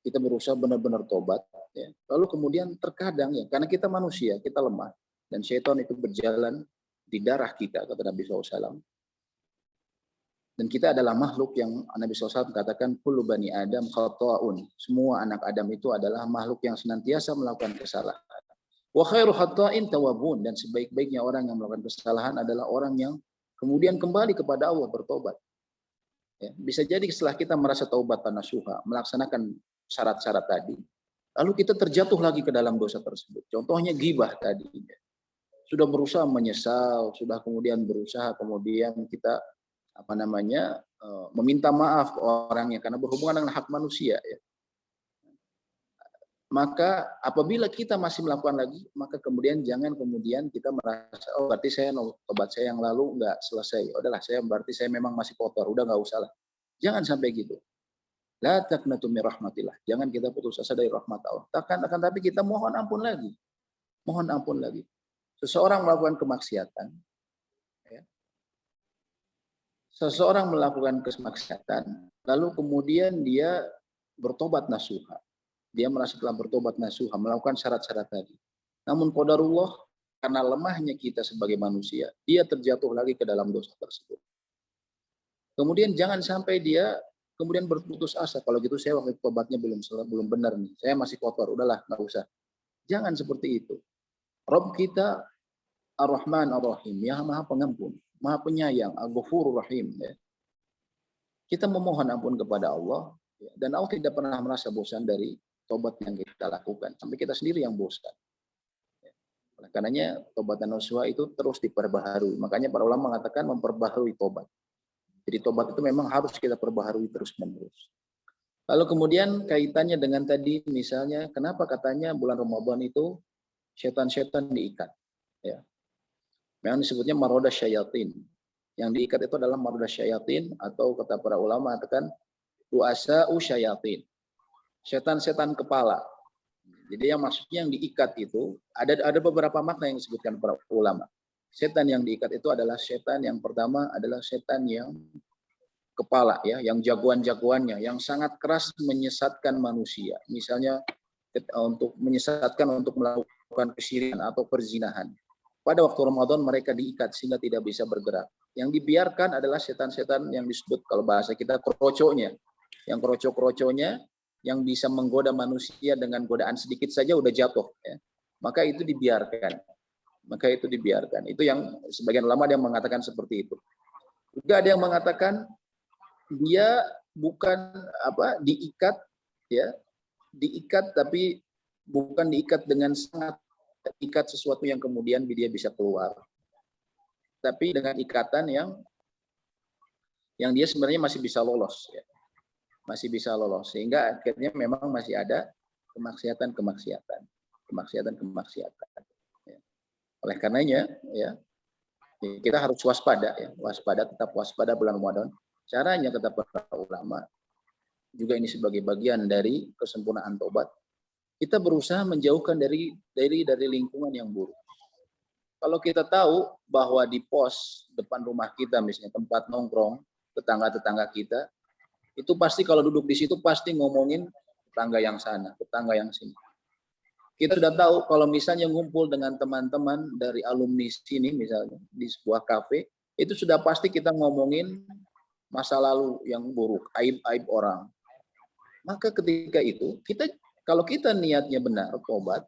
kita berusaha benar-benar tobat, ya. Lalu kemudian terkadang ya, karena kita manusia, kita lemah, dan syaitan itu berjalan di darah kita, kata Nabi SAW. Dan kita adalah makhluk yang Nabi SAW katakan, kullu bani Adam khata'un. Semua anak Adam itu adalah makhluk yang senantiasa melakukan kesalahan. Wa khairu khata'in tawabun. Dan sebaik-baiknya orang yang melakukan kesalahan adalah orang yang kemudian kembali kepada Allah bertobat. Ya, bisa jadi setelah kita merasa taubat nasuha, melaksanakan syarat-syarat tadi, lalu kita terjatuh lagi ke dalam dosa tersebut. Contohnya ghibah tadi. Sudah berusaha menyesal, sudah kemudian berusaha kemudian kita meminta maaf ke orangnya karena berhubungan dengan hak manusia, ya. Maka apabila kita masih melakukan lagi, maka kemudian jangan kemudian kita merasa, oh berarti saya tobat saya yang lalu nggak selesai. Udahlah, berarti saya memang masih kotor, udah nggak usah lah. Jangan sampai gitu. La taqnatu min rahmatillah. Jangan kita putus asa dari rahmat Allah. Akan tapi kita mohon ampun lagi. Mohon ampun lagi. Seseorang melakukan kemaksiatan, ya. Seseorang melakukan kemaksiatan, lalu kemudian dia bertobat nasuha. Dia merasa telah bertobat nasuha, melakukan syarat-syarat tadi. Namun qadarullah, karena lemahnya kita sebagai manusia, dia terjatuh lagi ke dalam dosa tersebut. Kemudian jangan sampai dia kemudian berputus asa. Kalau gitu saya waktu tobatnya belum benar nih. Saya masih kotor, udahlah nggak usah. Jangan seperti itu. Rabb kita Ar-Rahman Ar-Rahim, yang Maha Pengampun, Maha Penyayang, Al-Ghafurur Rahim. Ya. Kita memohon ampun kepada Allah, ya, dan Allah tidak pernah merasa bosan dari tobat yang kita lakukan. Sampai kita sendiri yang bosan. Ya. Oleh karenanya tobat nasuha itu terus diperbaharui. Makanya para ulama mengatakan memperbaharui tobat. Jadi tobat itu memang harus kita perbaharui terus-menerus. Lalu kemudian kaitannya dengan tadi misalnya kenapa katanya bulan Ramadan itu setan-setan diikat, ya. Memang disebutnya maroda syayatin. Yang diikat itu adalah maroda syayatin, atau kata para ulama katakan ru'asa'u syayatin. Setan-setan kepala. Jadi yang maksudnya yang diikat itu ada beberapa makna yang disebutkan para ulama. Setan yang diikat itu adalah setan yang pertama adalah setan yang kepala, ya, yang jagoan-jagoannya, yang sangat keras menyesatkan manusia. Misalnya untuk menyesatkan untuk melakukan kesyirikan atau perzinahan. Pada waktu Ramadan mereka diikat sehingga tidak bisa bergerak. Yang dibiarkan adalah setan-setan yang disebut kalau bahasa kita kroconya. Yang kroco-kroconya yang bisa menggoda manusia dengan godaan sedikit saja udah jatuh, ya. Maka itu dibiarkan. Itu yang sebagian ulama yang mengatakan seperti itu. Juga ada yang mengatakan dia bukan diikat, ya. Diikat tapi bukan diikat dengan sangat, ikat sesuatu yang kemudian dia bisa keluar. Tapi dengan ikatan yang dia sebenarnya masih bisa lolos, ya. Masih bisa lolos, sehingga akhirnya memang masih ada kemaksiatan. Ya. Oleh karenanya, ya, kita harus waspada, ya, tetap waspada bulan Ramadan. Caranya kata para ulama, juga ini sebagai bagian dari kesempurnaan tobat. Kita berusaha menjauhkan dari lingkungan yang buruk. Kalau kita tahu bahwa di pos depan rumah kita, misalnya tempat nongkrong tetangga-tetangga kita, itu pasti kalau duduk di situ pasti ngomongin tetangga yang sana, tetangga yang sini. Kita sudah tahu kalau misalnya ngumpul dengan teman-teman dari alumni sini, misalnya di sebuah kafe, itu sudah pasti kita ngomongin masa lalu yang buruk, aib-aib orang. Maka ketika itu kalau kita niatnya benar, tobat,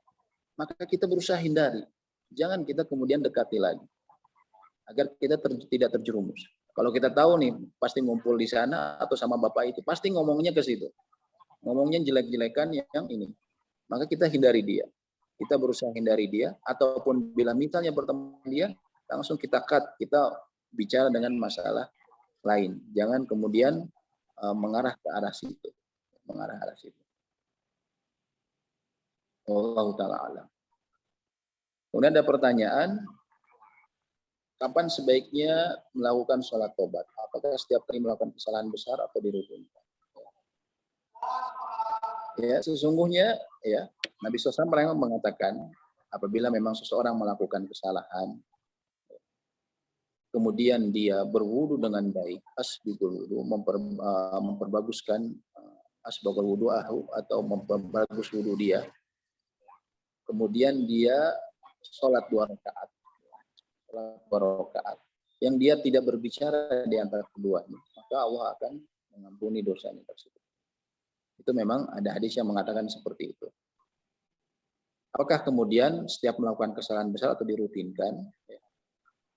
maka kita berusaha hindari. Jangan kita kemudian dekati lagi. Agar kita tidak terjerumus. Kalau kita tahu nih, pasti ngumpul di sana atau sama bapak itu, pasti ngomongnya ke situ. Ngomongnya jelek-jelekan yang ini. Maka kita hindari dia. Kita berusaha hindari dia. Ataupun bila misalnya bertemu dia, langsung kita cut. Kita bicara dengan masalah lain. Jangan kemudian mengarah ke arah situ. Allah Ta'ala alam. Kemudian ada pertanyaan, kapan sebaiknya melakukan sholat tobat? Apakah setiap kali melakukan kesalahan besar atau dirutinkan? Ya, sesungguhnya ya Nabi SAW mengatakan apabila memang seseorang melakukan kesalahan, kemudian dia berwudu dengan baik, asbigul wudu, memperbaguskan asbagul wudu'ahu atau memperbagus wudu dia. Kemudian dia sholat 2 rakaat. Sholat 2 rakaat. Yang dia tidak berbicara di antara keduanya, maka Allah akan mengampuni dosanya tersebut. Itu memang ada hadis yang mengatakan seperti itu. Apakah kemudian setiap melakukan kesalahan besar atau dirutinkan?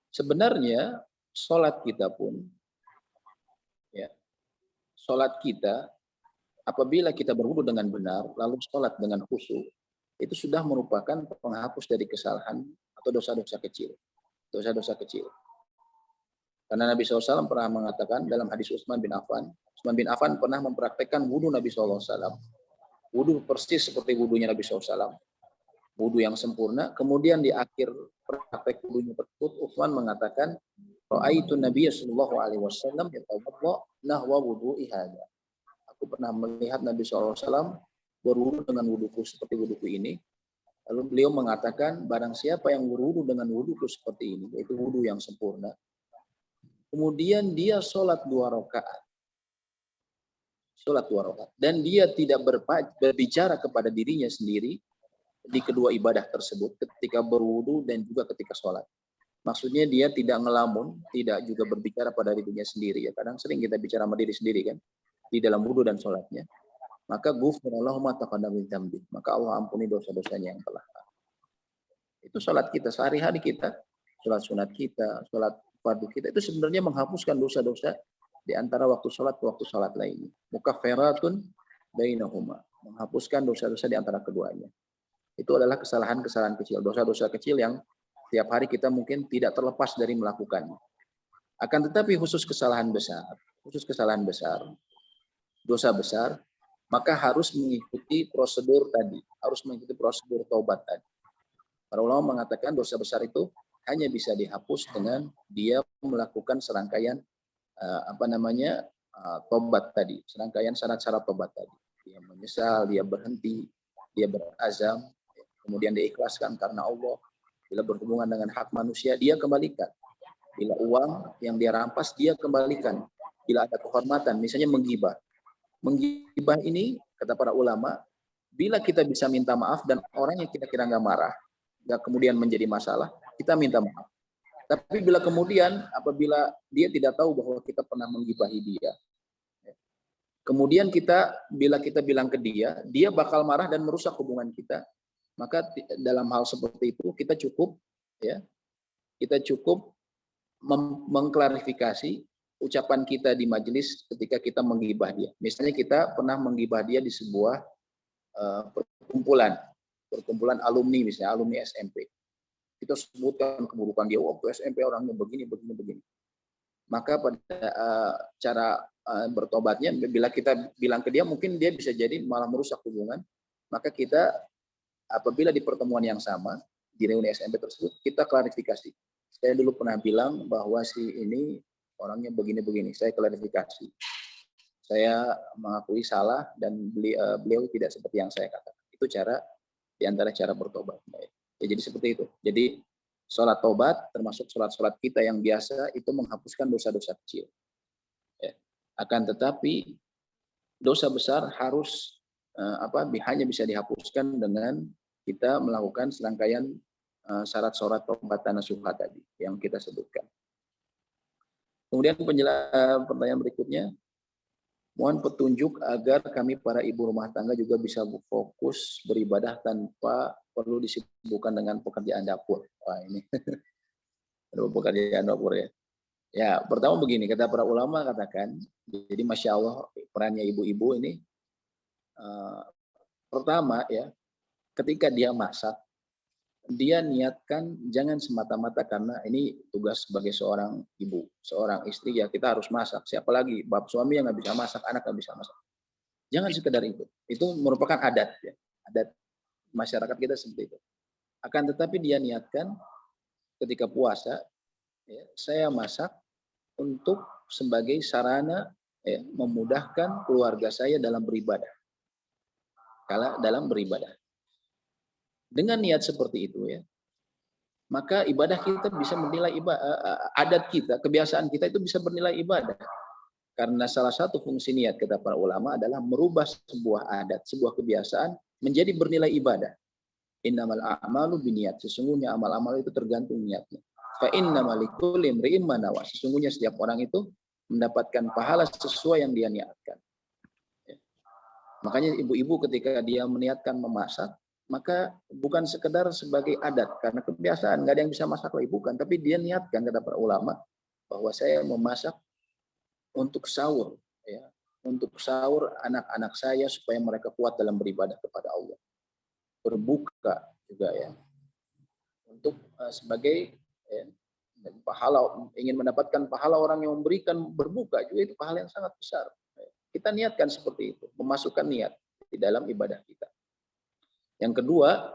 Sebenarnya sholat kita pun, ya, sholat kita apabila kita berwudu dengan benar, lalu sholat dengan khusyuk, itu sudah merupakan penghapus dari kesalahan atau dosa-dosa kecil. Dosa-dosa kecil. Karena Nabi SAW pernah mengatakan dalam hadis Utsman bin Affan pernah mempraktekkan wudu Nabi SAW. Wudu persis seperti wudunya Nabi SAW. Wudu yang sempurna. Kemudian di akhir praktek wudunya tersebut, Utsman mengatakan, Ra'aitu Nabi sallallahu alaihi wasallam yatawadda nahwa wudu'i hadza. Aku pernah melihat Nabi SAW berwudu dengan wuduku seperti wuduku ini. Lalu beliau mengatakan, barang siapa yang berwudu dengan wuduku seperti ini, yaitu wudu yang sempurna, kemudian dia sholat 2 rakaat. Sholat 2 rakaat. Dan dia tidak berbicara kepada dirinya sendiri di kedua ibadah tersebut, ketika berwudu dan juga ketika sholat. Maksudnya dia tidak ngelamun, tidak juga berbicara pada dirinya sendiri. Ya, kadang sering kita bicara sama diri sendiri kan, di dalam wudu dan sholatnya. Maka ghufranallahu ma taqaddama min dzambi. Maka Allah ampuni dosa-dosanya yang telah. Itu sholat kita sehari-hari kita, sholat sunat kita, sholat fardu kita, itu sebenarnya menghapuskan dosa-dosa di antara waktu sholat ke waktu sholat lainnya. Mukaffaratun bainahuma, menghapuskan dosa-dosa di antara keduanya. Itu adalah kesalahan-kesalahan kecil, dosa-dosa kecil yang tiap hari kita mungkin tidak terlepas dari melakukannya. Akan tetapi khusus kesalahan besar, dosa besar, maka harus mengikuti prosedur tadi, harus mengikuti prosedur taubat tadi. Para ulama mengatakan dosa besar itu hanya bisa dihapus dengan dia melakukan serangkaian taubat tadi, serangkaian syarat-syarat taubat tadi. Dia menyesal, dia berhenti, dia berazam, kemudian diikhlaskan karena Allah. Bila berhubungan dengan hak manusia, dia kembalikan. Bila uang yang dia rampas, dia kembalikan. Bila ada kehormatan, misalnya menggibah. Menggibah ini, kata para ulama, bila kita bisa minta maaf dan orang yang kira-kira nggak marah, nggak kemudian menjadi masalah, kita minta maaf. Tapi bila kemudian, apabila dia tidak tahu bahwa kita pernah menggibahi dia, kemudian bila kita bilang ke dia, dia bakal marah dan merusak hubungan kita. Maka dalam hal seperti itu kita cukup mengklarifikasi ucapan kita di majelis ketika kita menggibah dia. Misalnya kita pernah menggibah dia di sebuah perkumpulan alumni, misalnya alumni SMP. Kita sebutkan keburukan dia, waktu SMP orangnya begini. Maka pada cara bertobatnya, bila kita bilang ke dia, mungkin dia bisa jadi malah merusak hubungan. Maka kita apabila di pertemuan yang sama, di reuni SMP tersebut, kita klarifikasi. Saya dulu pernah bilang bahwa si ini orangnya begini-begini. Saya klarifikasi. Saya mengakui salah dan beliau tidak seperti yang saya katakan. Itu di antara cara bertobat. Ya, jadi seperti itu. Jadi sholat tobat termasuk sholat-sholat kita yang biasa itu menghapuskan dosa-dosa kecil. Ya. Akan tetapi dosa besar harus hanya bisa dihapuskan dengan kita melakukan serangkaian syarat-syarat taubatan nasuha tadi yang kita sebutkan. Kemudian pertanyaan berikutnya, mohon petunjuk agar kami para ibu rumah tangga juga bisa fokus beribadah tanpa perlu disibukkan dengan pekerjaan dapur. Wah ini pekerjaan dapur ya. Ya, pertama begini, kata para ulama katakan, jadi Masya Allah perannya ibu-ibu ini, pertama ya, ketika dia masak, dia niatkan jangan semata-mata karena ini tugas sebagai seorang ibu, seorang istri ya kita harus masak. Siapa lagi, bab suami yang nggak bisa masak, anak nggak bisa masak. Jangan sekedar itu. Itu merupakan adat ya, adat masyarakat kita seperti itu. Akan tetapi dia niatkan ketika puasa, ya, saya masak untuk sebagai sarana ya, memudahkan keluarga saya dalam beribadah. Dengan niat seperti itu ya, maka ibadah kita bisa bernilai adat kita, kebiasaan kita itu bisa bernilai ibadah. Karena salah satu fungsi niat kata para ulama adalah merubah sebuah adat, sebuah kebiasaan menjadi bernilai ibadah. Innamal a'malu binniyat. Sesungguhnya amal-amal itu tergantung niatnya. Fa innamal likulli imri'in ma nawa. Sesungguhnya setiap orang itu mendapatkan pahala sesuai yang dia niatkan. Makanya ibu-ibu ketika dia meniatkan memasak, maka bukan sekedar sebagai adat karena kebiasaan, nggak ada yang bisa masak lagi, bukan, tapi dia niatkan kata para ulama bahwa saya memasak untuk sahur, ya, untuk sahur anak-anak saya supaya mereka kuat dalam beribadah kepada Allah. Berbuka juga ya, untuk sebagai pahala, ingin mendapatkan pahala orang yang memberikan berbuka juga itu pahala yang sangat besar. Kita niatkan seperti itu, memasukkan niat di dalam ibadah kita. Yang kedua,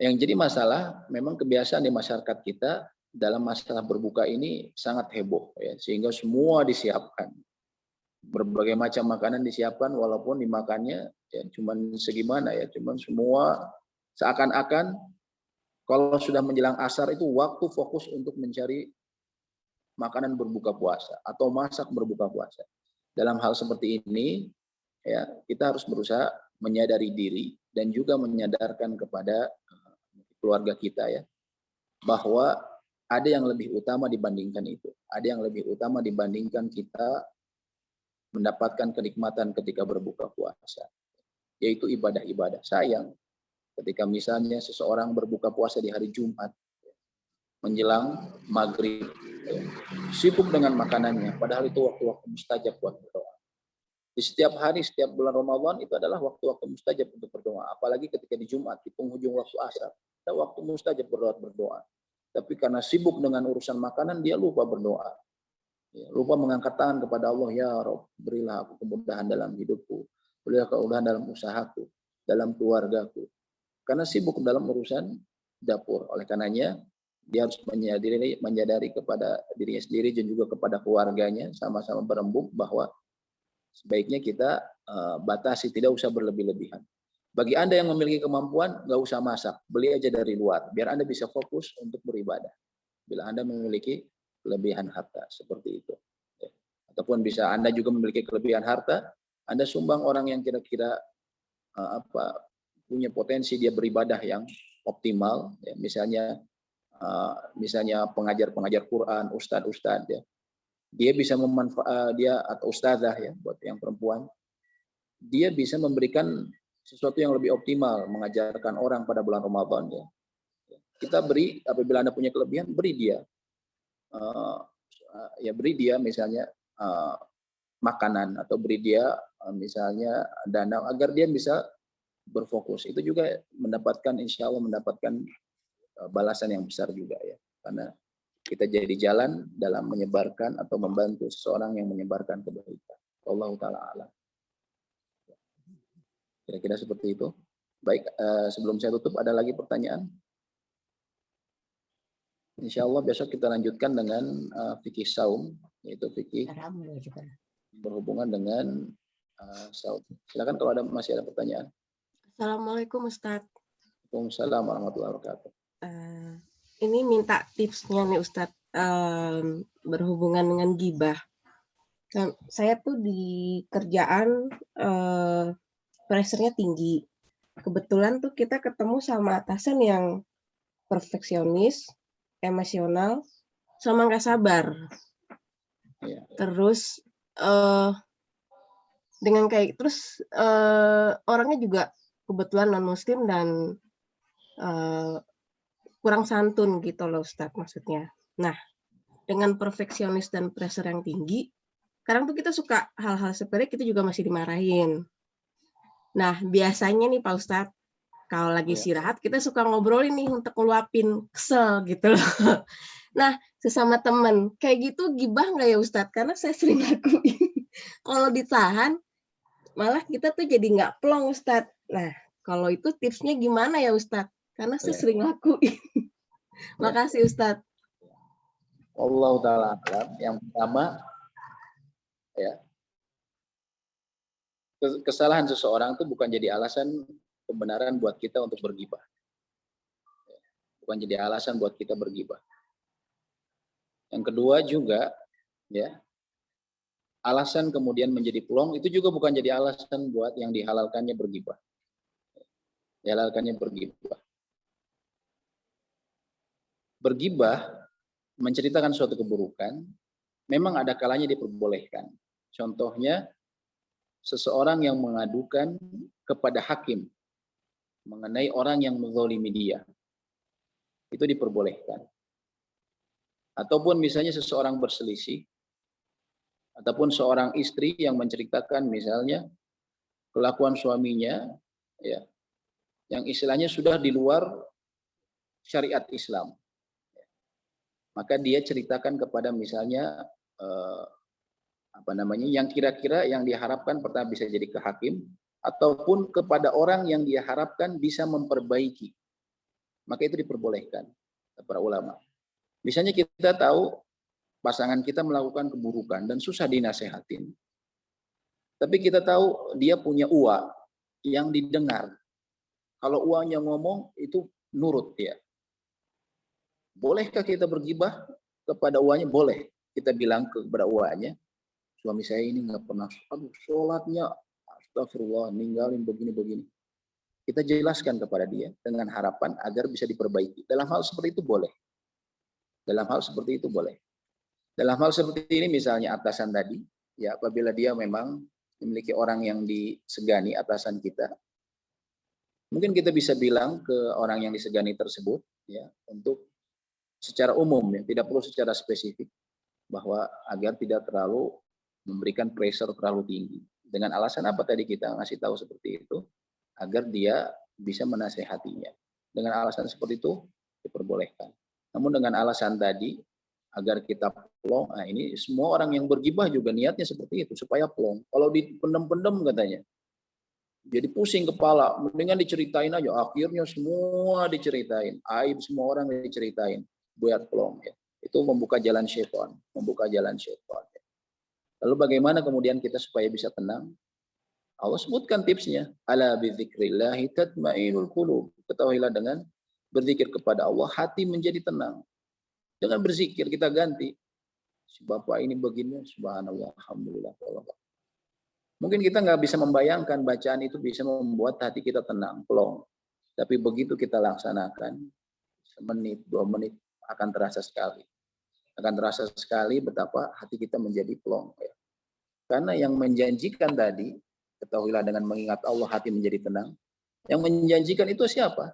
yang jadi masalah memang kebiasaan di masyarakat kita dalam masalah berbuka ini sangat heboh ya, sehingga semua disiapkan. Berbagai macam makanan disiapkan walaupun dimakannya ya cuman segimana ya, cuman semua seakan-akan kalau sudah menjelang asar itu waktu fokus untuk mencari makanan berbuka puasa atau masak berbuka puasa. Dalam hal seperti ini ya, kita harus berusaha menyadari diri dan juga menyadarkan kepada keluarga kita ya, bahwa ada yang lebih utama dibandingkan itu. Ada yang lebih utama dibandingkan kita mendapatkan kenikmatan ketika berbuka puasa, yaitu ibadah-ibadah. Sayang ketika misalnya seseorang berbuka puasa di hari Jumat menjelang maghrib, sibuk dengan makanannya, padahal itu waktu-waktu mustajab buat berdoa. Di setiap hari, setiap bulan Ramadan itu adalah waktu-waktu mustajab untuk berdoa. Apalagi ketika di Jumat, di penghujung waktu asar, ada waktu mustajab berdoa. Tapi karena sibuk dengan urusan makanan, dia lupa berdoa. Ya, lupa mengangkat tangan kepada Allah, ya Rabb, berilah aku kemudahan dalam hidupku, berilah kemudahan dalam usahaku, dalam keluargaku. Karena sibuk dalam urusan dapur. Oleh karenanya, dia harus menyadari kepada dirinya sendiri dan juga kepada keluarganya, sama-sama berembuk bahwa sebaiknya kita batasi, tidak usah berlebih-lebihan. Bagi Anda yang memiliki kemampuan, nggak usah masak, beli aja dari luar, biar Anda bisa fokus untuk beribadah. Bila Anda memiliki kelebihan harta seperti itu, ya. Ataupun bisa Anda juga memiliki kelebihan harta, Anda sumbang orang yang kira-kira punya potensi dia beribadah yang optimal, ya. Misalnya pengajar-pengajar Quran, ustadz-ustadz, ya. Dia bisa dia atau ustazah ya buat yang perempuan, dia bisa memberikan sesuatu yang lebih optimal, mengajarkan orang pada bulan Ramadan ya. Kita beri, apabila Anda punya kelebihan, beri dia beri dia misalnya makanan atau beri dia misalnya dana agar dia bisa berfokus. Itu juga mendapatkan, insya Allah mendapatkan balasan yang besar juga ya, karena kita jadi jalan dalam menyebarkan atau membantu seseorang yang menyebarkan kebaikan. Wallahu ta'ala a'lam. Kira-kira seperti itu. Baik, sebelum saya tutup, ada lagi pertanyaan? Insya Allah besok kita lanjutkan dengan fikih saum, yaitu fikih berhubungan dengan saum. Silakan kalau masih ada pertanyaan. Assalamualaikum Ustadz. Waalaikumsalam warahmatullahi wabarakatuh. Ini minta tipsnya nih Ustadz, berhubungan dengan ghibah. Saya tuh di kerjaan pressure-nya tinggi. Kebetulan tuh kita ketemu sama atasan yang perfeksionis, emosional, sama nggak sabar. Ya. Terus dengan kayak terus orangnya juga kebetulan non Muslim dan kurang santun gitu loh Ustadz maksudnya. Nah, dengan perfeksionis dan pressure yang tinggi, kadang tuh kita suka hal-hal sepele kita juga masih dimarahin. Nah, biasanya nih Pak Ustadz, kalau lagi istirahat kita suka ngobrolin nih untuk ngeluapin kesel gitu loh. Nah, sesama teman, kayak gitu gibah nggak ya Ustadz? Karena saya sering lakuin. Kalau ditahan, malah kita tuh jadi nggak plong Ustadz. Nah, kalau itu tipsnya gimana ya Ustadz? Karena saya sering lakuin. Makasih Ustadz. Allah ta'ala a'lam. Yang pertama, ya, kesalahan seseorang itu bukan jadi alasan kebenaran buat kita untuk bergibah. bukan jadi alasan buat kita bergibah. Yang kedua juga, ya, alasan kemudian menjadi peluang itu juga bukan jadi alasan buat yang dihalalkannya bergibah. Dihalalkannya bergibah. Bergibah menceritakan suatu keburukan, memang ada kalanya diperbolehkan. Contohnya, seseorang yang mengadukan kepada hakim mengenai orang yang menzalimi dia, itu diperbolehkan. Ataupun misalnya seseorang berselisih, ataupun seorang istri yang menceritakan misalnya kelakuan suaminya, ya, yang istilahnya sudah di luar syariat Islam. Maka dia ceritakan kepada misalnya yang kira-kira yang diharapkan pertama bisa jadi ke hakim, ataupun kepada orang yang dia harapkan bisa memperbaiki. Maka itu diperbolehkan para ulama. Misalnya kita tahu pasangan kita melakukan keburukan dan susah dinasehatin. Tapi kita tahu dia punya uwa yang didengar. Kalau uwanya ngomong itu nurut dia. Bolehkah kita bergibah kepada uwanya? Boleh. Kita bilang kepada uwanya, suami saya ini nggak pernah, sholatnya astagfirullah, ninggalin begini-begini. Kita jelaskan kepada dia dengan harapan agar bisa diperbaiki. Dalam hal seperti itu boleh. Dalam hal seperti itu boleh. Dalam hal seperti ini misalnya atasan tadi, ya apabila dia memang memiliki orang yang disegani atasan kita, mungkin kita bisa bilang ke orang yang disegani tersebut, ya untuk secara umum, ya tidak perlu secara spesifik, bahwa agar tidak terlalu memberikan pressure terlalu tinggi. Dengan alasan apa tadi kita ngasih tahu seperti itu? Agar dia bisa menasehatinya. Dengan alasan seperti itu diperbolehkan. Namun dengan alasan tadi agar kita plong, nah ini semua orang yang bergibah juga niatnya seperti itu supaya plong. Kalau dipendem-pendem katanya, jadi pusing kepala. Mendingan diceritain aja. Akhirnya semua diceritain, aib semua orang diceritain, buat plong. Ya. Itu membuka jalan syaitan, membuka jalan syaitan. Ya. Lalu bagaimana kemudian kita supaya bisa tenang? Allah sebutkan tipsnya. Ala bidzikrillahi tatmainul qulub. Ketahuilah dengan berzikir kepada Allah, hati menjadi tenang. Dengan berzikir kita ganti. Si bapak ini begini, subhanallah, alhamdulillah. Mungkin kita nggak bisa membayangkan bacaan itu bisa membuat hati kita tenang, plong. Tapi begitu kita laksanakan, semenit, 2 menit, akan terasa sekali. Akan terasa sekali betapa hati kita menjadi plong. Ya. Karena yang menjanjikan tadi, ketahuilah dengan mengingat Allah hati menjadi tenang. Yang menjanjikan itu siapa?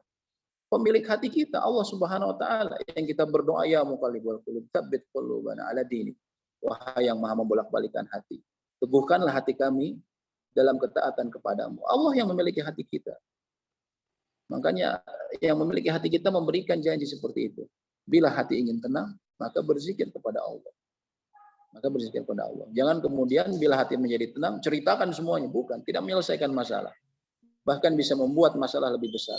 Pemilik hati kita, Allah Subhanahu wa taala, yang kita berdoa, ya muqallibal qulub, tsabbit qulubana ala dinik. Wahai yang Maha membolak-balikan hati, teguhkanlah hati kami dalam ketaatan kepadamu. Allah yang memiliki hati kita. Makanya yang memiliki hati kita memberikan janji seperti itu. Bila hati ingin tenang, maka berzikir kepada Allah. Maka berzikir kepada Allah. Jangan kemudian bila hati menjadi tenang, ceritakan semuanya. Bukan, tidak menyelesaikan masalah. Bahkan bisa membuat masalah lebih besar.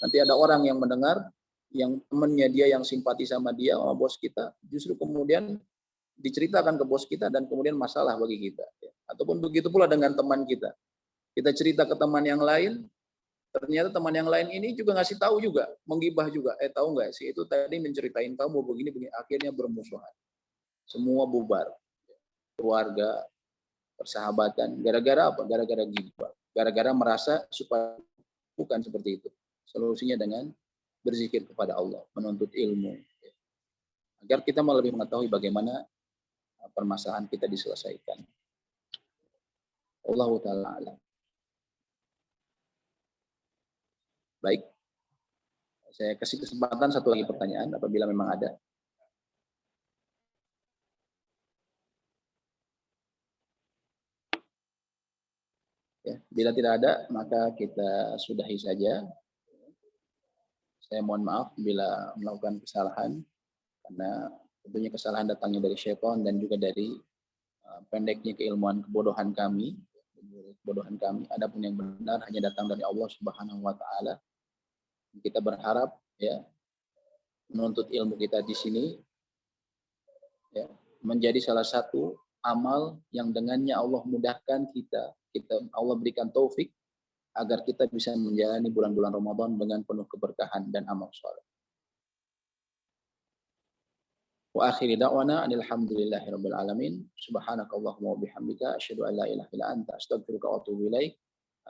Nanti ada orang yang mendengar, yang temannya dia yang simpati sama dia, sama bos kita, justru kemudian diceritakan ke bos kita dan kemudian masalah bagi kita. Ataupun begitu pula dengan teman kita. Kita cerita ke teman yang lain, ternyata teman yang lain ini juga ngasih tahu juga, menggibah juga. Tahu nggak sih, itu tadi menceritain kamu begini, akhirnya bermusuhan. Semua bubar. Keluarga, persahabatan. Gara-gara apa? Gara-gara gibah. Gara-gara merasa supaya bukan seperti itu. Solusinya dengan berzikir kepada Allah, menuntut ilmu. Agar kita lebih mengetahui bagaimana permasalahan kita diselesaikan. Allahu ta'ala alam. Baik. Saya kasih kesempatan satu lagi pertanyaan apabila memang ada. Ya, bila tidak ada, maka kita sudahi saja. Saya mohon maaf bila melakukan kesalahan, karena tentunya kesalahan datangnya dari syaitan dan juga dari pendeknya keilmuan kebodohan kami. Adapun yang benar hanya datang dari Allah Subhanahu wa taala. Kita berharap ya menuntut ilmu kita di sini ya menjadi salah satu amal yang dengannya Allah mudahkan kita Allah berikan taufik agar kita bisa menjalani bulan-bulan Ramadan dengan penuh keberkahan dan amal soleh. Wa akhiri da'wana alhamdulillahirabbil alamin. Subhanakallahumma wa bihamdika asyhadu an la ilaha illa anta astaghfiruka wa atubu ilaik.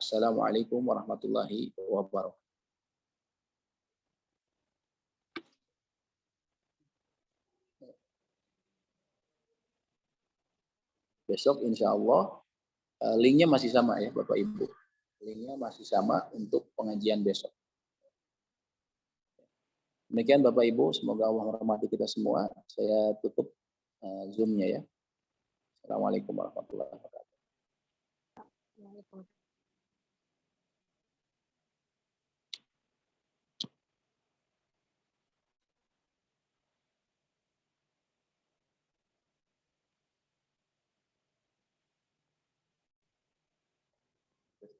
Assalamualaikum warahmatullahi wabarakatuh. Besok insya Allah linknya masih sama ya Bapak Ibu. Linknya masih sama untuk pengajian besok. Demikian Bapak Ibu, semoga Allah merahmati kita semua. Saya tutup Zoom-nya ya. Assalamualaikum warahmatullahi wabarakatuh.